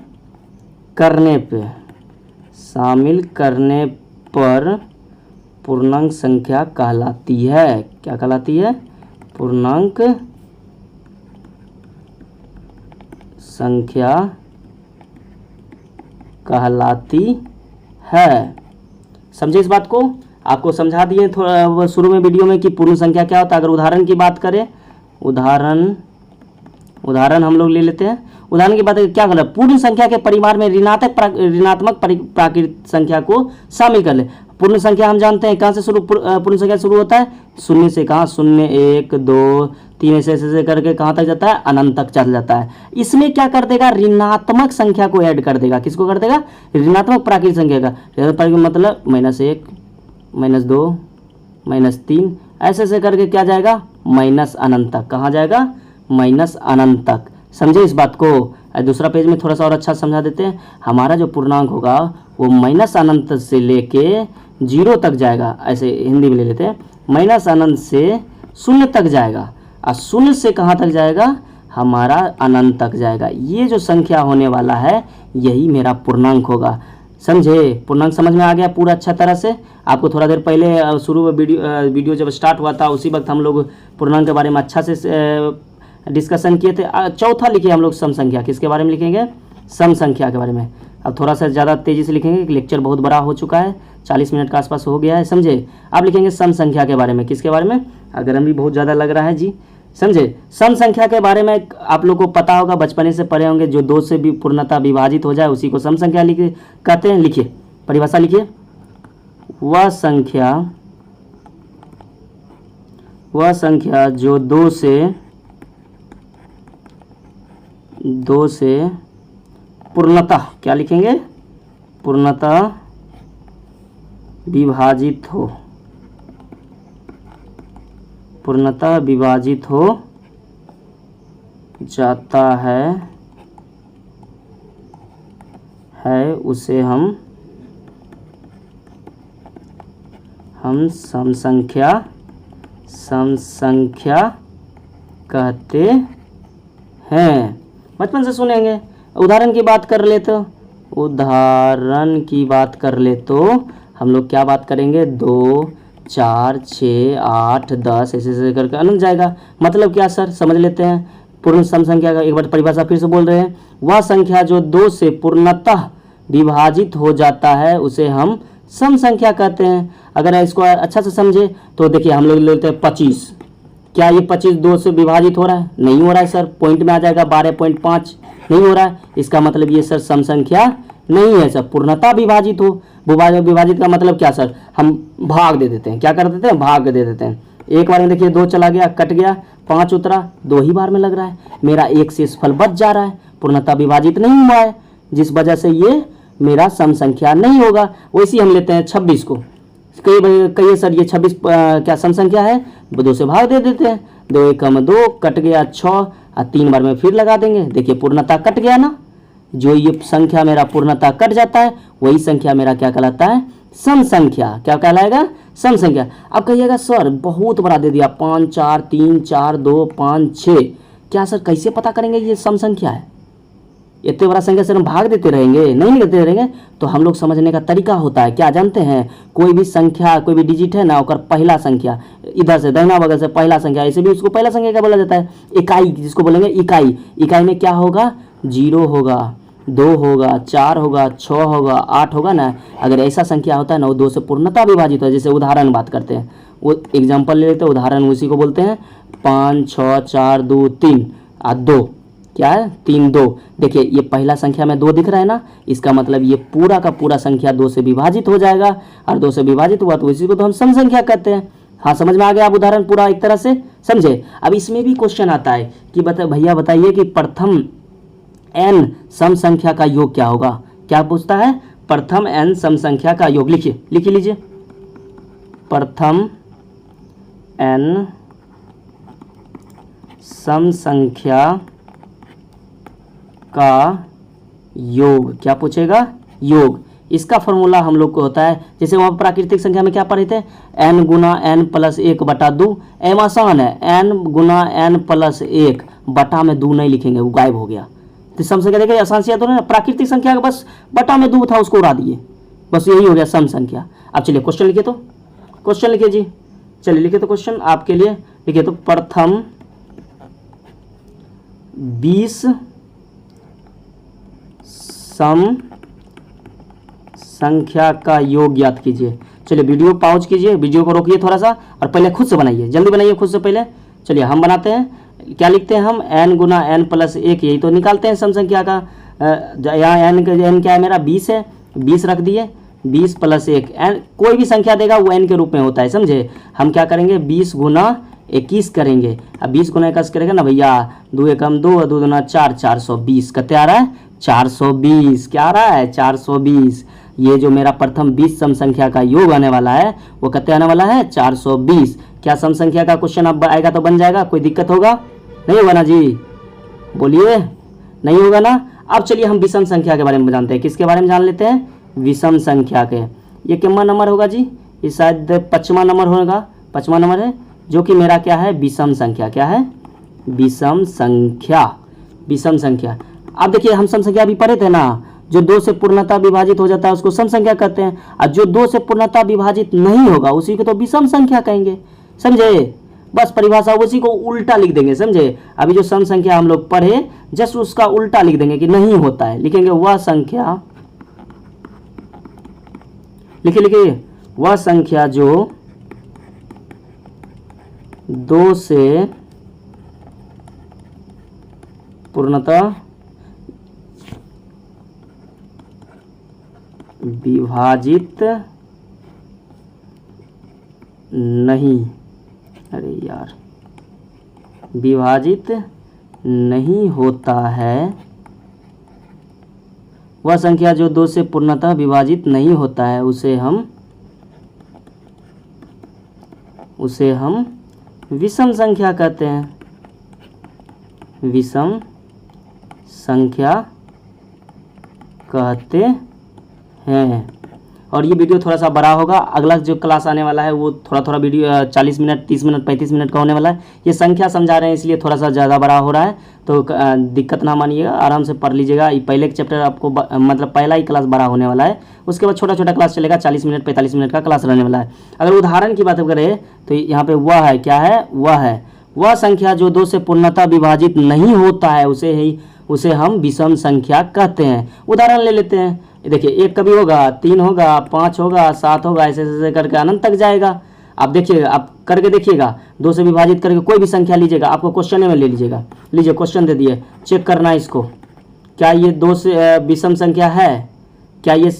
करने पर पूर्णांक संख्या कहलाती है। क्या कहलाती है, पूर्णांक संख्या कहलाती है। समझे इस बात को, आपको समझा दिए थोड़ा शुरू में वीडियो में कि पूर्ण संख्या क्या होता है। अगर उदाहरण की बात करें, उदाहरण हम लोग ले लेते हैं। उदाहरण की बात करें, क्या करना, पूर्ण संख्या के परिवार में ऋणात्मक प्राकृत संख्या को शामिल कर ले। पूर्ण संख्या हम जानते हैं कहाँ से पूर्ण संख्या शुरू होता है, शून्य से। कहाँ, 0 1 2 3 ऐसे करके कहाँ तक जाता है, अनंत तक चल जाता है। इसमें क्या कर देगा, ऋणात्मक संख्या को ऐड कर देगा। किसको कर देगा, ऋणात्मक प्राकृत संख्या का। मतलब -1 -2 -3 ऐसे करके क्या जाएगा, माइनस अनंत तक। कहाँ जाएगा, माइनस अनंत तक। समझे इस बात को। दूसरा पेज में थोड़ा सा और अच्छा समझा देते हैं। हमारा जो पूर्णांक होगा वो माइनस अनंत से लेके 0 तक जाएगा। ऐसे हिंदी में ले लेते हैं, माइनस अनंत से 0 तक जाएगा, और 0 से कहाँ तक जाएगा, हमारा अनंत तक जाएगा। ये जो संख्या होने वाला है यही मेरा पूर्णांक होगा। समझे, पूर्णांक समझ में आ गया पूरा अच्छा तरह से। आपको थोड़ा देर पहले शुरू में वीडियो जब स्टार्ट हुआ था उसी वक्त हम लोग पूर्णांक के बारे में अच्छा से डिस्कशन किए थे। चौथा लिखिए हम लोग सम संख्या। किसके बारे में लिखेंगे, सम संख्या के बारे में। अब थोड़ा सा ज़्यादा तेज़ी से लिखेंगे, लेक्चर बहुत बड़ा हो चुका है, 40 मिनट के आसपास हो गया है। समझे, अब लिखेंगे सम संख्या के बारे में। किसके बारे में, अगर हम भी बहुत ज़्यादा लग रहा है जी। समझे, सम संख्या के बारे में आप लोग को पता होगा, बचपन से पढ़े होंगे। जो 2 से भी पूर्णतः विभाजित हो जाए उसी को सम संख्या कहते हैं। लिखिए, परिभाषा लिखिए, वह संख्या जो 2 से पूर्णतः, क्या लिखेंगे, पूर्णतः विभाजित हो जाता है उसे हम सम संख्या कहते हैं। बचपन से सुनेंगे। उदाहरण की बात कर ले तो हम लोग क्या बात करेंगे, 2 4 6 8 10 ऐसे करके अनंत जाएगा। मतलब क्या सर, समझ लेते हैं। पूर्ण सम संख्या का एक बार परिभाषा फिर से बोल रहे हैं। वह संख्या जो 2 से पूर्णतः विभाजित हो जाता है उसे हम सम संख्या कहते हैं। अगर इसको अच्छा से समझे तो देखिए, हम लोग लेते हैं 25। क्या ये 25 2 से विभाजित हो रहा है, नहीं हो रहा है सर। पॉइंट में आ जाएगा 12.5, नहीं हो रहा है। इसका मतलब ये सर सम संख्या नहीं है सर, पूर्णतः विभाजित हो। विभाजित का मतलब क्या सर, हम भाग दे देते हैं। क्या कर देते हैं, भाग दे देते हैं। एक बार में देखिए 2 चला गया, कट गया, 5 उतरा, 2 ही बार में लग रहा है। मेरा 1 शेषफल बच जा रहा है, पूर्णतः विभाजित नहीं हुआ है, जिस वजह से ये मेरा सम संख्या नहीं होगा। वैसे हम लेते हैं 26 को। कहिए सर ये 26 क्या सम संख्या है, 2 से भाग दे देते हैं। 2 1 2, कट गया 6, और 3 बार में फिर लगा देंगे। देखिए पूर्णतः कट गया ना। जो ये संख्या मेरा पूर्णतः कट जाता है वही संख्या मेरा क्या कहलाता है, सम संख्या। क्या कहलाएगा, सम संख्या। अब कहिएगा सर बहुत बड़ा दे दिया, 5 4 3 4 2 5 6। क्या सर कैसे पता करेंगे ये सम संख्या है? इतने बड़ा संख्या से हम भाग देते रहेंगे, नहीं देते रहेंगे। तो हम लोग समझने का तरीका होता है, क्या जानते हैं, कोई भी संख्या, कोई भी डिजिट है ना, और पहला संख्या इधर से दाहिना बगल से पहला संख्या, ऐसे भी उसको पहला संख्या क्या बोला जाता है, इकाई, जिसको बोलेंगे इकाई। इकाई में क्या होगा, 0 होगा, 2 होगा, 4 होगा, 6 होगा, 8 होगा ना। अगर ऐसा संख्या होता है ना, वो 2 से पूर्णतः विभाजित है। जैसे उदाहरण बात करते हैं, वो एग्जाम्पल ले लेते हैं, उदाहरण उसी को बोलते हैं। 5 6 4 2 3 और 2 क्या है, 3 2। देखिए ये पहला संख्या में 2 दिख रहा है ना, इसका मतलब ये पूरा का पूरा संख्या 2 से विभाजित हो जाएगा, और 2 से विभाजित हुआ तो इसी को तो हम सम संख्या कहते हैं। हाँ समझ में आ गया आप उदाहरण पूरा एक तरह से समझे। अब इसमें भी क्वेश्चन आता है कि भैया बताइए कि प्रथम n सम संख्या का योग क्या होगा। क्या पूछता है, प्रथम n सम संख्या का योग। लिख लीजिए, प्रथम n सम संख्या का योग। क्या पूछेगा? योग। इसका फॉर्मूला हम लोग को होता है, जैसे वहाँ प्राकृतिक संख्या में क्या पढ़े थे, n गुना n प्लस 1 बटा 2। एम आसान है, n गुना n प्लस 1 बटा में 2 नहीं लिखेंगे, वो गायब हो गया। तो सम संख्या देखिए आसान से याद हो रहा है, प्राकृतिक संख्या का बस बटा में 2 था उसको उड़ा दिए, बस यही हो गया सम संख्या। अब चलिए क्वेश्चन लिखिए, तो क्वेश्चन लिखिए जी, चलिए लिखिए तो क्वेश्चन आपके लिए लिखिए तो प्रथम 20 सम संख्या का योग ज्ञात कीजिए। चलिए वीडियो पॉज कीजिए, वीडियो को रोकिए थोड़ा सा और पहले खुद से बनाइए, जल्दी बनाइए खुद से पहले। चलिए हम बनाते हैं, क्या लिखते हैं हम, n गुना n प्लस 1, यही तो निकालते हैं सम संख्या का। यहाँ n क्या है मेरा, 20 है, 20 रख दिए, 20 प्लस 1, कोई भी संख्या देगा वो n के रूप में होता है, समझे। हम क्या करेंगे, 20 गुना 21 करेंगे। अब 20 गुना 21 करेगा ना भैया, 2 एकम 2, 2 दूना 4, 420। कितने आ रहा है, 420। क्या आ रहा है, 420। ये जो मेरा प्रथम 20 सम संख्या का योग आने वाला है वो कितने आने वाला है, 420। क्या सम संख्या का क्वेश्चन अब आएगा तो बन जाएगा, कोई दिक्कत होगा? नहीं होगा ना जी, बोलिए, नहीं होगा ना। अब चलिए हम विषम संख्या के बारे में जानते हैं। किसके बारे में जान लेते हैं, विषम संख्या के। ये कितना नंबर होगा जी, ये शायद 5वां नंबर होगा, 5वां नंबर है, जो कि मेरा क्या है, विषम संख्या। क्या है, विषम संख्या, विषम संख्या। अब देखिए हम सम संख्या अभी पढ़े थे ना, जो 2 से पूर्णतः विभाजित हो जाता है उसको सम संख्या कहते हैं, और जो 2 से पूर्णतः विभाजित नहीं होगा उसी को तो विषम संख्या कहेंगे, समझे। बस परिभाषा उसी को उल्टा लिख देंगे, समझे। अभी जो सम संख्या हम लोग पढ़े जस्ट उसका उल्टा लिख देंगे कि नहीं होता है, लिखेंगे वह संख्या, लिखिए लिखिए, वह संख्या जो 2 से पूर्णतः विभाजित नहीं, अरे यार, विभाजित नहीं होता है, वह संख्या जो 2 से पूर्णतः विभाजित नहीं होता है उसे हम विषम संख्या कहते हैं, विषम संख्या कहते हैं। और ये वीडियो थोड़ा सा बड़ा होगा, अगला जो क्लास आने वाला है वो थोड़ा थोड़ा वीडियो 40 मिनट, 30 मिनट, 35 मिनट का होने वाला है। ये संख्या समझा रहे हैं इसलिए थोड़ा सा ज़्यादा बड़ा हो रहा है, तो दिक्कत ना मानिएगा, आराम से पढ़ लीजिएगा। ये पहले चैप्टर आपको मतलब पहला ही क्लास बड़ा होने वाला है, उसके बाद छोटा छोटा क्लास चलेगा, 40 मिनट 45 मिनट का क्लास रहने वाला है। अगर उदाहरण की बात करें तो यहाँ पे वह है, क्या है, वह संख्या जो 2 से पूर्णतः विभाजित नहीं होता है उसे हम विषम संख्या कहते हैं। उदाहरण ले लेते हैं, देखिए 1 कभी होगा, 3 होगा, 5 होगा, 7 होगा, ऐसे ऐसे करके अनंत तक जाएगा। आप देखिएगा, आप करके देखिएगा, 2 से विभाजित करके कोई भी संख्या लीजिएगा, आपको क्वेश्चन में ले लीजिएगा, लीजिए क्वेश्चन दे दिए, चेक करना है इसको, क्या ये 2 से विषम संख्या है, क्या ये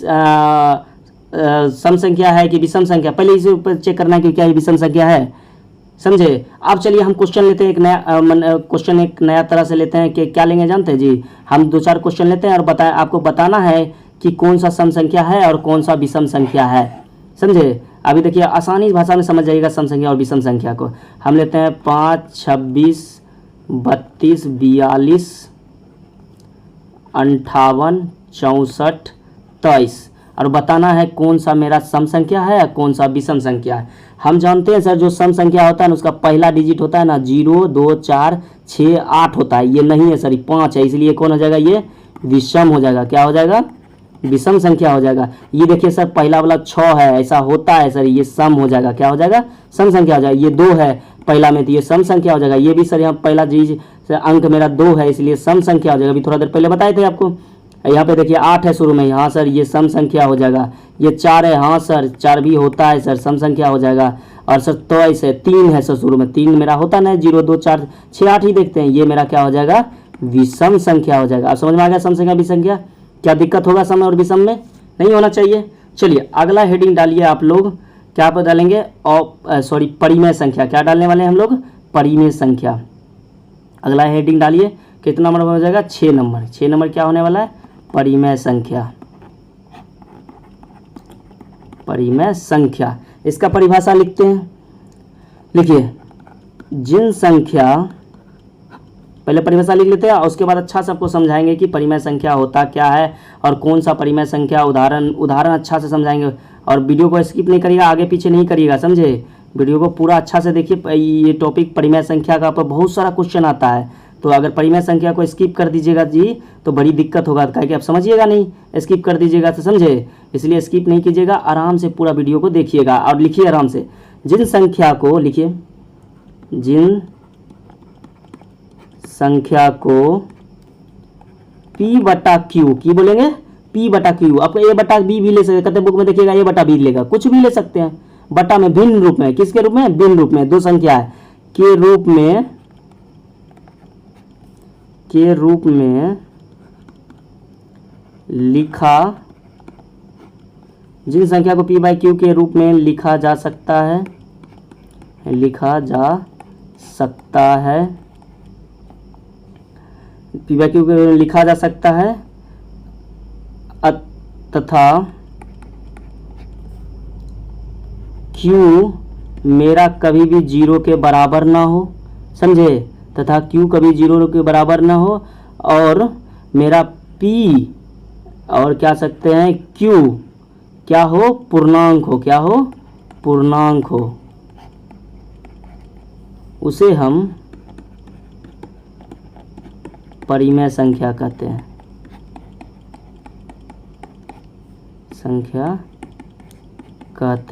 सम संख्या है कि विषम संख्या, पहले इसे ऊपर चेक करना है कि क्या ये विषम संख्या है, समझे। अब चलिए हम क्वेश्चन लेते हैं, एक नया क्वेश्चन एक नया तरह से लेते हैं कि क्या लेंगे जानते हैं जी, हम 2-4 क्वेश्चन लेते हैं और आपको बताना है कि कौन सा सम संख्या है और कौन सा विषम संख्या है, समझे। अभी देखिए आसानी भाषा में समझ जाइएगा सम संख्या और विषम संख्या को। हम लेते हैं 5, 26, 32, 42, 58, 64, 23 और बताना है कौन सा मेरा सम संख्या है और कौन सा विषम संख्या है। हम जानते हैं सर जो सम संख्या होता है ना उसका पहला डिजिट होता है ना 0, 2, 4, 6, 8 होता है, ये नहीं है सर, ये 5 है, इसलिए कौन हो जाएगा, ये विषम हो जाएगा। क्या हो जाएगा, विषम संख्या हो जाएगा। ये देखिए सर पहला वाला 6 है, ऐसा होता है सर, ये सम हो जाएगा, क्या हो जाएगा, सम संख्या हो जाएगा। ये 2 है पहला में, तो ये सम संख्या हो जाएगा। ये भी सर यहाँ पहला चीज अंक मेरा 2 है, इसलिए सम संख्या हो जाएगा। अभी थोड़ा देर पहले बताए थे आपको। यहाँ पे देखिए 8 है शुरू में, हाँ सर ये सम संख्या हो जाएगा। ये 4 है, हाँ सर 4 भी होता है सर, सम संख्या हो जाएगा। और सर 23 है, 3 है सर शुरू में, 3 मेरा होता ना, 0, 2, 4, 6, 8 ही देखते हैं, ये मेरा क्या हो जाएगा, विषम संख्या हो जाएगा। अब समझ में आ गया सम संख्या विषम संख्या, क्या दिक्कत होगा सम और विषम में, नहीं होना चाहिए। चलिए अगला हेडिंग डालिए आप लोग, क्या पर डालेंगे, परिमेय संख्या। क्या डालने वाले हैं हम लोग, परिमेय संख्या। अगला हेडिंग डालिए, कितना नंबर हो जाएगा, 6 नंबर। 6 नंबर क्या होने वाला है, परिमेय संख्या। परिमेय संख्या, इसका परिभाषा लिखते हैं। लिखिए जिन संख्या, पहले परिभाषा लिख लेते हैं और उसके बाद अच्छा से आपको समझाएंगे कि परिमेय संख्या होता क्या है और कौन सा परिमेय संख्या, उदाहरण अच्छा से समझाएंगे। और वीडियो को स्किप नहीं करिएगा, आगे पीछे नहीं करिएगा, समझे। वीडियो को पूरा अच्छा से देखिए। ये टॉपिक परिमेय संख्या का पर बहुत सारा क्वेश्चन आता है, तो अगर परिमेय संख्या को स्किप कर दीजिएगा जी तो बड़ी दिक्कत होगा, क्या कि आप समझिएगा नहीं, स्किप कर दीजिएगा तो, समझे। इसलिए स्किप नहीं कीजिएगा, आराम से पूरा वीडियो को देखिएगा और लिखिए आराम से। जिन संख्या को, लिखिए जिन संख्या को P बटा Q, की बोलेंगे P बटा Q, आपको A बटा B भी ले सकते हैं, कहते बुक में देखिएगा A बटा B लेगा, कुछ भी ले सकते हैं। बटा में भिन्न रूप में, किसके रूप में, भिन्न रूप में, दो संख्या है के रूप में लिखा, जिन संख्या को P बाई Q के रूप में लिखा जा सकता है, P बाई Q के लिखा जा सकता है तथा Q मेरा कभी भी 0 के बराबर ना हो, समझे, तथा Q कभी 0 के बराबर ना हो और मेरा P और क्या सकते हैं Q क्या हो, पूर्णांक हो, क्या हो, पूर्णांक हो, उसे हम परिमेय संख्या कहते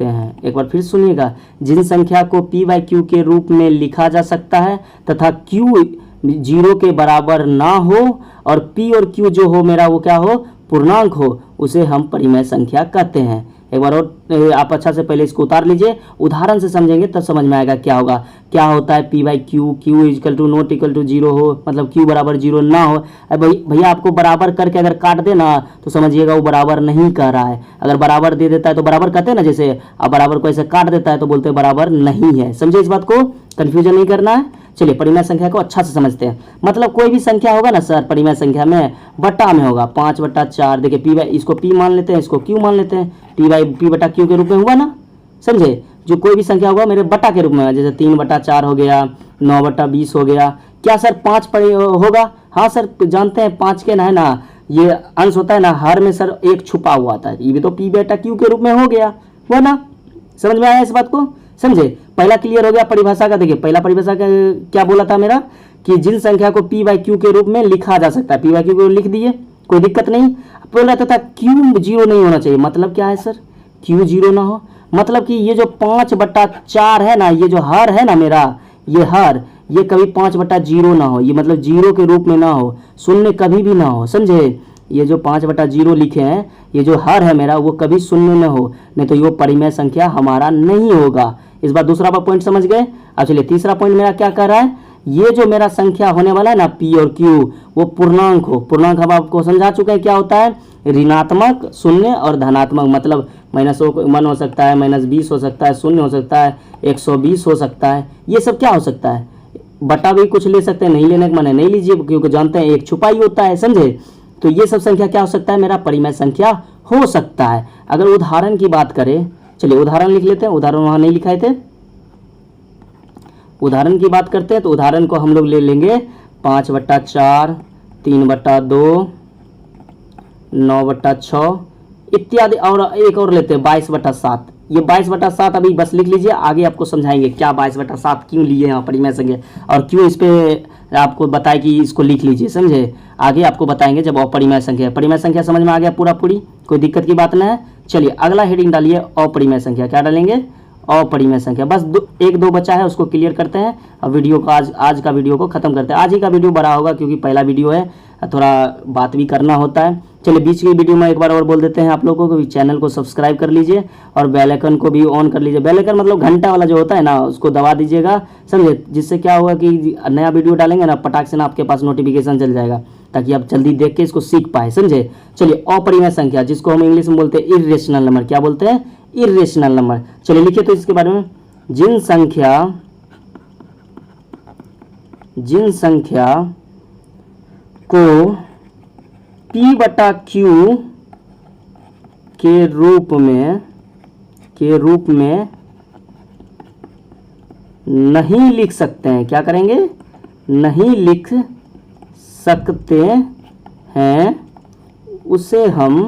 हैं, एक बार फिर सुनिएगा। जिन संख्या को P बाई Q के रूप में लिखा जा सकता है तथा Q 0 के बराबर ना हो और P और Q जो हो मेरा वो क्या हो, पूर्णांक हो, उसे हम परिमेय संख्या कहते हैं। एक बार और आप अच्छा से पहले इसको उतार लीजिए, उदाहरण से समझेंगे तब समझ में आएगा क्या होगा। क्या होता है P by Q, Q equal to not equal to 0 हो, मतलब Q बराबर 0 ना हो। अब भैया आपको बराबर करके अगर काट देना तो समझिएगा वो बराबर नहीं कह रहा है, अगर बराबर दे देता है तो बराबर कहते हैं ना, जैसे अब बराबर को ऐसे काट देता है तो बोलते हैं बराबर नहीं है, समझे, इस बात को कन्फ्यूजन नहीं करना है। चलिए परिमेय संख्या को अच्छा से समझते हैं। मतलब कोई भी संख्या होगा ना सर परिमेय संख्या में बटा में होगा, 5 बटा 4, देखिए P बाई, इसको P मान लेते हैं, इसको Q मान लेते हैं, P बटा Q के रूप में हुआ ना, समझे। जो कोई भी संख्या होगा मेरे बटा के रूप में, जैसे 3 बटा 4 हो गया, 9 बटा 20 हो गया। क्या सर 5 होगा, हाँ सर जानते हैं 5 के ना है ना, ये अंश होता है ना, हर में सर एक छुपा हुआ आता है, ये भी तो P बटा Q के रूप में हो गया, वो ना, समझ में आया इस बात को, समझे। पहला क्लियर हो गया परिभाषा का। देखिए पहला परिभाषा का क्या बोला था मेरा, कि जिन संख्या को P बाई Q के रूप में लिखा जा सकता है, P बाई Q को लिख दिए, कोई दिक्कत नहीं। बोल रहा था Q 0 नहीं होना चाहिए, मतलब क्या है सर, Q 0 ना हो, मतलब कि ये जो 5 बटा 4 है ना, ये जो हर है ना मेरा, ये हर, ये कभी 5 बटा 0 ना हो, ये मतलब 0 के रूप में ना हो, शून्य कभी भी ना हो, समझे। ये जो 5 बटा 0 लिखे हैं, ये जो हर है मेरा वो कभी शून्य न हो, नहीं तो ये परिमेय संख्या हमारा नहीं होगा। इस बार दूसरा पॉइंट समझ गए। अब चलिए तीसरा पॉइंट मेरा क्या कह रहा है, ये जो मेरा संख्या होने वाला है ना P और Q, वो पूर्णांक हो। पूर्णांक हम आपको समझा चुके हैं क्या होता है, ऋणात्मक, शून्य और धनात्मक, मतलब -1 हो सकता है, -20 हो सकता है, शून्य हो सकता है, 120 हो सकता है, ये सब क्या हो सकता है। बटा भी कुछ ले सकते हैं, नहीं लेने का मन है नहीं लीजिए, क्योंकि जानते हैं एक छुपा ही होता है, समझे। तो ये सब संख्या क्या हो सकता है, मेरा परिमेय संख्या हो सकता है। अगर उदाहरण की बात करें, चलिए उदाहरण लिख लेते हैं, उदाहरण वहां नहीं लिखाए थे, उदाहरण की बात करते हैं। तो उदाहरण को हम लोग ले लेंगे 5 बटा 4, 3 बटा 2, 9 बटा 6 इत्यादि, और एक और लेते हैं 22 बटा 7। ये 22 बटा 7 अभी बस लिख लीजिए, आगे आपको समझाएंगे क्या 22 बटा 7 क्यों लिए यहाँ परिमेय संख्या, और क्यों इस पे आपको बताए कि इसको लिख लीजिए, समझे। आगे आपको बताएंगे जब अपरिमेय संख्या, परिमेय संख्या समझ में आ गया पूरी, कोई दिक्कत की बात ना है। चलिए अगला हेडिंग डालिए अपरिमेय संख्या, क्या डालेंगे, अपरिमेय संख्या। बस 1-2 बचा है, उसको क्लियर करते हैं और वीडियो को आज का वीडियो को खत्म करते हैं। आज ही का वीडियो बड़ा होगा क्योंकि पहला वीडियो है, थोड़ा बात भी करना होता है। चलिए बीच की वीडियो में एक बार और बोल देते हैं आप लोगों को, चैनल को सब्सक्राइब कर लीजिए और बेल आइकन को भी ऑन कर लीजिए। बेल आइकन मतलब घंटा वाला जो होता है ना, उसको दबा दीजिएगा, समझे। जिससे क्या होगा कि नया वीडियो डालेंगे ना, पटाख से ना आपके पास नोटिफिकेशन चल जाएगा, ताकि आप जल्दी देख के इसको सीख पाए, समझे। चलिए अपरिमेय संख्या, जिसको हम इंग्लिश में बोलते हैं इर्रेशनल नंबर, क्या बोलते हैं, इर्रेशनल नंबर। चलिए लिखिए तो इसके बारे में, जिन संख्या को P बटा Q के रूप में नहीं लिख सकते हैं, क्या करेंगे, नहीं लिख सकते हैं, उसे हम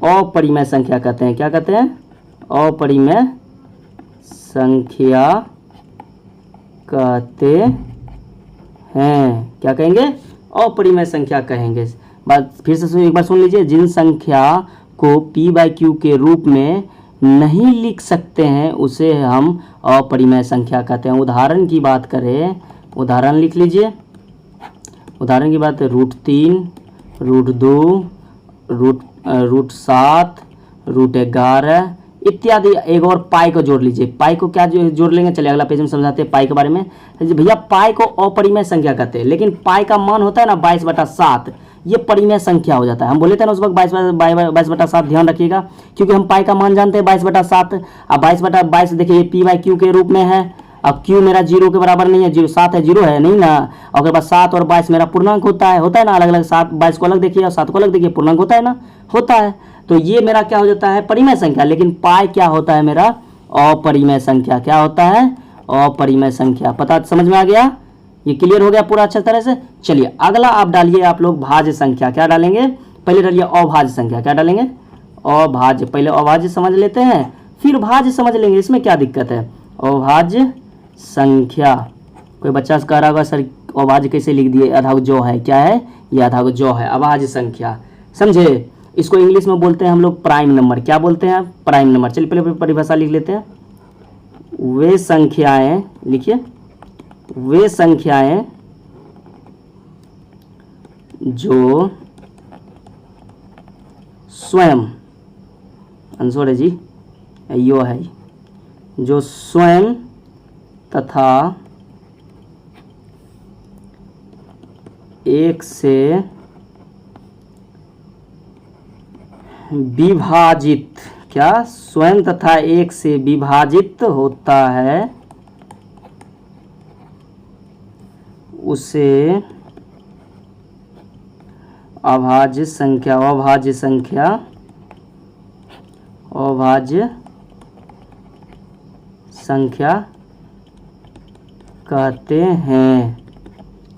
अपरिमेय संख्या कहते हैं। क्या कहते हैं, अपरिमेय संख्या कहते हैं। क्या कहेंगे, अपरिमेय संख्या कहेंगे। बात फिर से एक बार सुन लीजिए, जिन संख्या को p/q के रूप में नहीं लिख सकते हैं उसे हम अपरिमेय संख्या कहते हैं। उदाहरण की बात करें, उदाहरण लिख लीजिए। उदाहरण की बात √3, √2, √7, √11 इत्यादि। एक और पाई को जोड़ लीजिए। पाई को क्या जोड़ लेंगे, चलिए अगला पेज में समझाते हैं पाई के बारे में। भैया पाई को अपरिमेय संख्या कहते हैं, लेकिन पाई का मान होता है ना 22/7, ये परिमेय संख्या हो जाता है। हम बोले थे ना उस वक्त 22/7, ध्यान रखिएगा, क्योंकि हम पाई का मान जानते हैं 22/7। अब 22/22 देखिए p/q के रूप में है। अब q मेरा 0 के बराबर नहीं है, 7 है, 0 है नहीं ना। और उसके बाद 7 और 22 मेरा पूर्णांक होता है ना, अलग अलग। 7 22 को अलग देखिए और 7 को अलग देखिए, पूर्णांक होता है ना, होता है। तो ये मेरा क्या हो जाता है, परिमेय संख्या। लेकिन पाई क्या होता है मेरा, अपरिमेय संख्या। क्या होता है, अपरिमेय संख्या। पता समझ में आ गया, ये क्लियर हो गया पूरा अच्छी तरह से। चलिए अगला आप डालिए, आप लोग भाज्य संख्या। क्या डालेंगे, पहले डालिए अभाज्य संख्या। क्या डालेंगे, अभाज्य। पहले अभाज्य समझ लेते हैं, फिर भाज्य समझ लेंगे, इसमें क्या दिक्कत है। अभाज्य संख्या। कोई बच्चा कह रहा होगा सर अभाज्य कैसे लिख दिए, अधागजो है। क्या है, ये अधागजो है, अभाज्य संख्या। समझे, इसको इंग्लिश में बोलते हैं हम लोग प्राइम नंबर। क्या बोलते हैं, प्राइम नंबर। चलिए पहले परिभाषा लिख लेते हैं। वे संख्याएं, लिखिए, वे संख्याएं जो स्वयं, आंसर है जी, यो है, जो स्वयं तथा एक से विभाजित, क्या, स्वयं तथा एक से विभाजित होता है, उसे अभाज्य संख्या, अभाज्य संख्या, अभाज्य संख्या कहते हैं।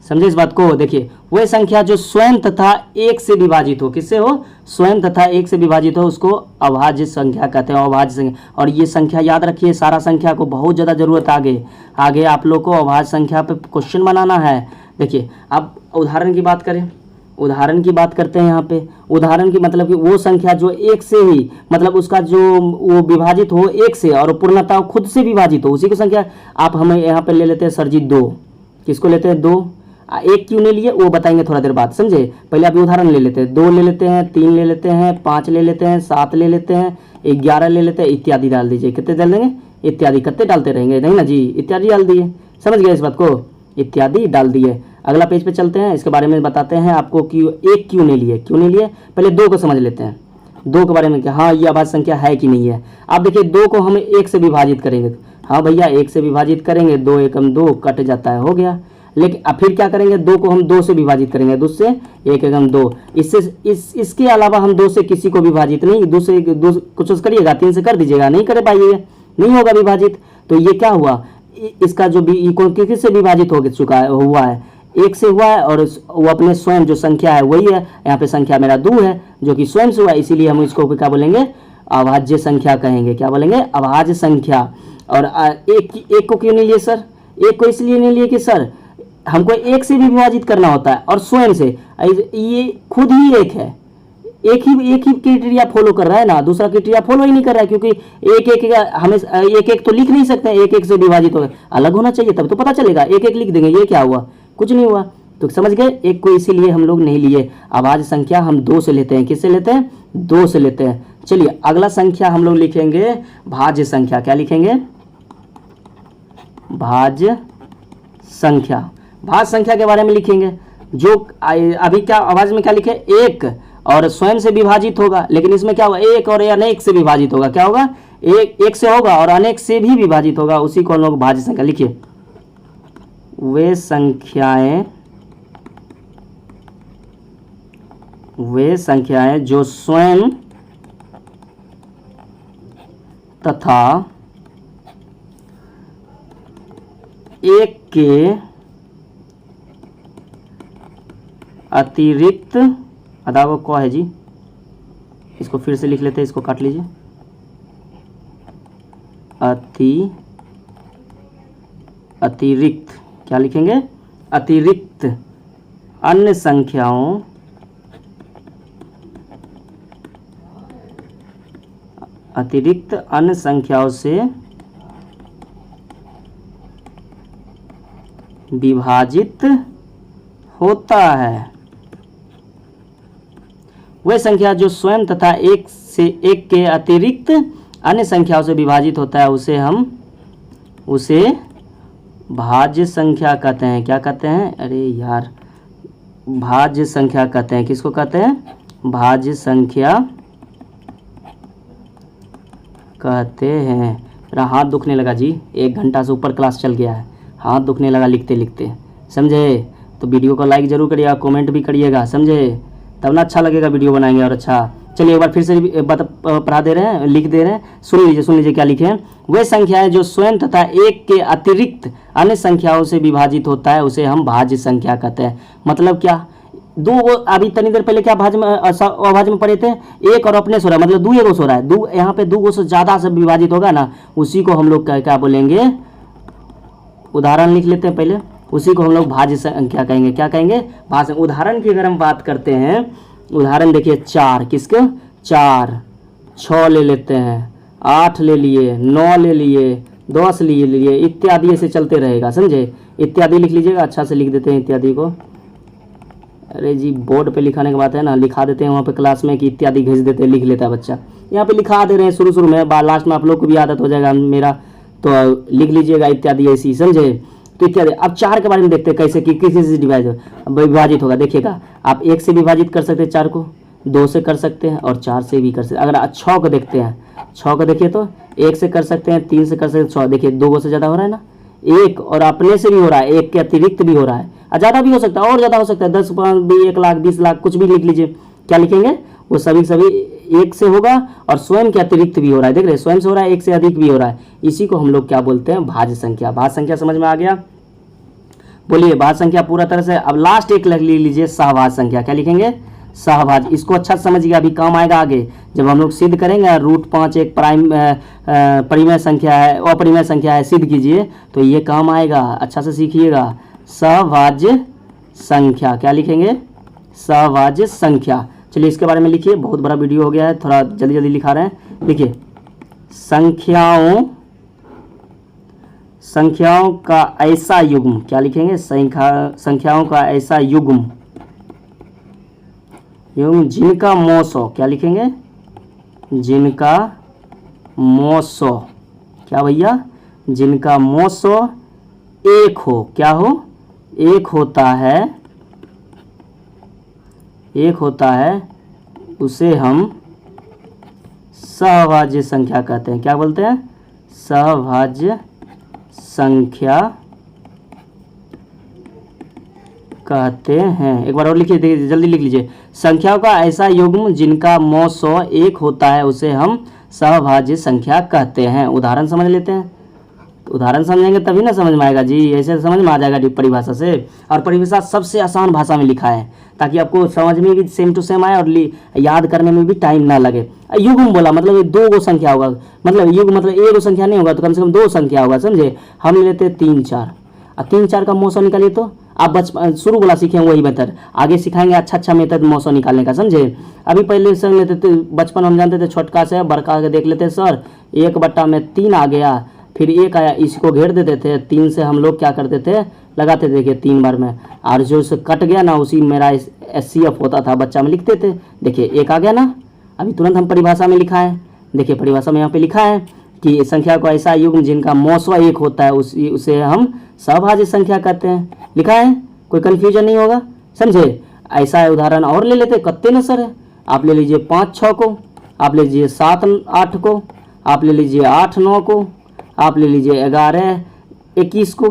समझे इस बात को। देखिए वह संख्या जो स्वयं तथा एक से विभाजित हो, किससे हो, स्वयं तथा एक से विभाजित हो, उसको अभाज्य संख्या कहते हैं, अभाज्य संख्या। और ये संख्या याद रखिए, सारा संख्या को बहुत ज़्यादा जरूरत आगे आप लोग को अभाज्य संख्या पे क्वेश्चन बनाना है। देखिए अब उदाहरण की बात करें, उदाहरण की बात करते हैं यहाँ पे। उदाहरण की मतलब कि वो संख्या जो एक से ही, मतलब उसका जो वो विभाजित हो एक से और पूर्णतः खुद से विभाजित हो, उसी की संख्या। आप हमें यहाँ पे ले लेते हैं सर जी 2, किसको लेते हैं 2, एक क्यों नहीं लिए वो बताएंगे थोड़ा देर बाद, समझे। पहले आप उदाहरण ले लेते हैं, 2 ले लेते हैं, 3 ले लेते हैं, 5 ले लेते हैं, 7 ले लेते हैं, 11 ले लेते हैं, इत्यादि डाल दीजिए। कितने डाल देंगे, इत्यादि। कितने डालते रहेंगे, नहीं ना जी, इत्यादि डाल दिए। समझ गए इस बात को, इत्यादि डाल दिए। अगला पेज पे चलते हैं, इसके बारे में बताते हैं आपको कि एक क्यों नहीं लिए, क्यों नहीं लिए। पहले 2 को समझ लेते हैं, 2 के बारे में क्या, हाँ ये अभाज्य संख्या है कि नहीं है। आप देखिए 2 को हम 1 से विभाजित करेंगे, हाँ भैया 1 से विभाजित करेंगे, 2 एकम 2 कट जाता है, हो गया। लेकिन अब फिर क्या करेंगे, 2 को हम 2 से विभाजित करेंगे, 2 से 1 एकम 2। इससे इसके अलावा हम 2 से किसी को विभाजित नहीं, 2 से कुछ करिएगा, 3 से कर दीजिएगा, नहीं कर पाइएगा, नहीं होगा विभाजित। तो ये क्या हुआ, इसका जो भी किस से विभाजित हो चुका है, हुआ है 1 से हुआ है, और वो अपने स्वयं जो संख्या है वही है। यहाँ पे संख्या मेरा 2 है जो कि स्वयं से हुआ है, इसीलिए हम इसको क्या बोलेंगे, अभाज्य संख्या कहेंगे। क्या बोलेंगे, अभाज्य संख्या। और एक को क्यों नहीं लिए सर, एक को इसलिए नहीं लिए कि सर हमको 1 से भी विभाजित करना होता है और स्वयं से, ये खुद ही 1 है, एक ही क्राइटेरिया फॉलो कर रहा है ना, दूसरा क्राइटेरिया फॉलो ही नहीं कर रहा है। क्योंकि एक हमें एक तो लिख नहीं सकते, 1 से विभाजित हो, अलग होना चाहिए तब तो पता चलेगा। 1 लिख देंगे, ये क्या हुआ, कुछ नहीं हुआ। तो समझ गए, 1 को इसीलिए हम लोग नहीं लिए। अभाज्य संख्या हम 2 से लेते हैं, किससे लेते हैं, 2 से लेते हैं। चलिए अगला संख्या हम लोग लिखेंगे भाज्य संख्या। क्या लिखेंगे, भाज्य संख्या। भाज्य संख्या के बारे में लिखेंगे, जो अभी क्या अभाज्य में क्या लिखे, 1 और स्वयं से विभाजित होगा, लेकिन इसमें क्या होगा, 1 और अनेक से विभाजित होगा। क्या होगा, 1 से होगा और अनेक से भी विभाजित होगा, उसी को हम लोग भाज्य संख्या। लिखिए वे संख्याएं जो स्वयं तथा एक के अतिरिक्त, आधा को क है जी, इसको फिर से लिख लेते हैं, इसको काट लीजिए। अतिरिक्त क्या लिखेंगे? अतिरिक्त अन्य संख्याओं से विभाजित होता है। वह संख्या जो स्वयं तथा एक के अतिरिक्त अन्य संख्याओं से विभाजित होता है उसे भाज्य संख्या कहते हैं। क्या कहते हैं? अरे यार, भाज्य संख्या कहते हैं। किसको कहते हैं? भाज्य संख्या कहते हैं। मेरा हाथ दुखने लगा जी, 1 घंटा से ऊपर क्लास चल गया है, हाथ दुखने लगा लिखते लिखते, समझे? तो वीडियो को लाइक जरूर करिएगा, कमेंट भी करिएगा, समझे? तब ना अच्छा लगेगा वीडियो बनाएंगे। और अच्छा चलिए एक बार फिर से पढ़ा दे रहे हैं, लिख दे रहे हैं, सुन लीजिए क्या लिखे हैं। वे संख्याएं जो स्वयं तथा एक के अतिरिक्त अन्य संख्याओं से विभाजित होता है उसे हम भाज्य संख्या कहते हैं। मतलब क्या? दो, अभी तनी देर पहले क्या भाज्य में अभाज्य में पढ़े थे? एक और अपने सो रहा है, मतलब दो एगो सो रहा है, यहाँ पे 2 से ज़्यादा से विभाजित होगा ना, उसी को हम लोग क्या बोलेंगे? उदाहरण लिख लेते हैं पहले, उसी को हम लोग भाज्य संख्या कहेंगे। क्या कहेंगे? भाज्य। उदाहरण की अगर हम बात करते हैं, उदाहरण देखिए 4, किसके? 4, 6 ले लेते हैं, 8 ले लिए, 9 ले लिए, 10 ले लिए, इत्यादि ऐसे चलते रहेगा, समझे? इत्यादि लिख लीजिएगा, अच्छा से लिख देते हैं इत्यादि को। अरे जी, बोर्ड पे लिखाने की बात है ना, लिखा देते हैं वहाँ पे क्लास में कि इत्यादि भेज देते हैं, लिख लेता है बच्चा। यहाँ पे लिखा दे रहे हैं शुरू में, लास्ट में आप लोग को भी आदत हो जाएगा मेरा, तो लिख लीजिएगा इत्यादि ऐसी, समझे? तो इत्यादि। अब 4 के बारे में देखते हैं कैसे कि किसी से विभाजित होगा। देखिएगा, आप 1 से विभाजित कर सकते हैं 4 को, 2 से कर सकते हैं और 4 से भी कर सकते हैं। अगर 6 को देखते हैं, 6 को देखिए तो 1 से कर सकते हैं, 3 से कर सकते हैं, 6 देखिए 2 से ज़्यादा हो रहा है ना, 1 और अपने से भी हो रहा है, 1 के अतिरिक्त भी हो रहा है, ज़्यादा भी हो सकता है और ज़्यादा हो सकता है, 10, 5, 1 लाख, 20 लाख, कुछ भी लिख लीजिए। क्या लिखेंगे? वो सभी 1 से होगा और स्वयं के अतिरिक्त भी हो रहा है। देख रहे हैं, स्वयं से हो रहा है, 1 से अधिक भी हो रहा है। इसी को हम लोग क्या बोलते हैं? भाज्य संख्या। भाज्य संख्या समझ में आ गया? बोलिए भाज्य संख्या पूरा तरह से। अब लास्ट एक लिख लीजिए, सहभाज्य संख्या। क्या लिखेंगे? सहभाज्य। इसको अच्छा समझिए, अभी काम आएगा आगे जब हम लोग सिद्ध करेंगे। √5 एक परिमेय संख्या है, अपरिमेय संख्या है, सिद्ध कीजिए तो ये काम आएगा, अच्छा से सीखिएगा। सहभाज्य संख्या क्या लिखेंगे? सहभाज्य संख्या। चलिए इसके बारे में लिखिए, बहुत बड़ा वीडियो हो गया है, थोड़ा जल्दी जल्दी लिखा रहे हैं। लिखिए, संख्याओं का ऐसा युग्म। क्या लिखेंगे? संख्याओं का ऐसा युग्म जिनका मौसो। क्या लिखेंगे? जिनका मौसो। क्या भैया? जिनका मौसो 1 हो। क्या हो? 1 होता है, 1 होता है, उसे हम सहभाज्य संख्या कहते हैं। क्या बोलते हैं? सहभाज्य संख्या कहते हैं। एक बार और लिखिए, जल्दी लिख लीजिए। संख्याओं का ऐसा युग्म जिनका मौसो 1 होता है उसे हम सहभाज्य संख्या कहते हैं। उदाहरण समझ लेते हैं। उदाहरण समझेंगे तभी ना समझ में आएगा जी, ऐसे समझ में आ जाएगा परिभाषा से। और परिभाषा सबसे आसान भाषा में लिखा है ताकि आपको समझ में भी सेम टू सेम आए और याद करने में भी टाइम ना लगे। युग्म बोला मतलब ये 2 संख्या होगा, मतलब युग्म मतलब 1 संख्या नहीं होगा तो कम से कम 2 संख्या होगा, समझे? हम ले लेते हैं 3, 4। अब 3, 4 का मौसो निकालिए तो आप बचपन शुरू वाला सीखे वही मेथड, आगे सिखाएंगे अच्छा मेथड मौसो निकालने का, समझे? अभी पहले समझ लेते थे, बचपन हम जानते थे छोटका से बड़का के देख लेते सर 1/3 आ गया, फिर 1 आया, इसको घेर देते थे। 3 से हम लोग क्या करते थे? लगाते थे, देखिए 3 बार में, और जो से कट गया ना उसी मेरा SCF होता था, बच्चा में लिखते थे। देखिए 1 आ गया ना, अभी तुरंत हम परिभाषा में लिखा है। देखिए परिभाषा में यहाँ पे लिखा है कि संख्या को ऐसा युग्म जिनका मौसो 1 होता है उसे हम सहभाज्य संख्या कहते हैं। लिखा है, कोई कन्फ्यूजन नहीं होगा, समझे? ऐसा उदाहरण और ले लेते, कत्ते न सर। आप ले लीजिए 5, 6 को, आप ले लीजिए 7, 8 को, आप ले लीजिए 8, 9 को, आप ले लीजिए 11, 21 को।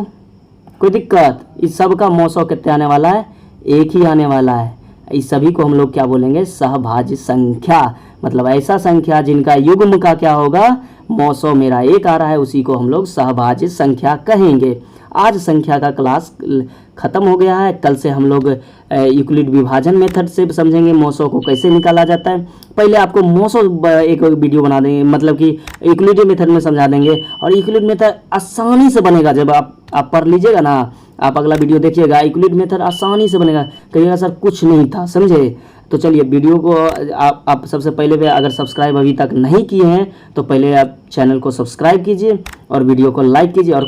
कोई दिक्कत? इस सब का मौसो कितने आने वाला है? 1 ही आने वाला है। इस सभी को हम लोग क्या बोलेंगे? सहभाज्य संख्या। मतलब ऐसा संख्या जिनका युग्म का क्या होगा? मौसो मेरा 1 आ रहा है, उसी को हम लोग सहभाज्य संख्या कहेंगे। आज संख्या का क्लास ख़त्म हो गया है। कल से हम लोग यूक्लिड विभाजन मेथड से समझेंगे मोसो को कैसे निकाला जाता है। पहले आपको मोसो एक वीडियो बना देंगे, मतलब कि यूक्लिड मेथड में समझा देंगे, और यूक्लिड मेथड आसानी से बनेगा। जब आप पढ़ लीजिएगा ना, आप अगला वीडियो देखिएगा, यूक्लिड मेथड आसानी से बनेगा। कहिएगा सर कुछ नहीं था, समझे। तो चलिए वीडियो को आप सबसे पहले अगर सब्सक्राइब अभी तक नहीं किए हैं तो पहले आप चैनल को सब्सक्राइब कीजिए और वीडियो को लाइक कीजिए और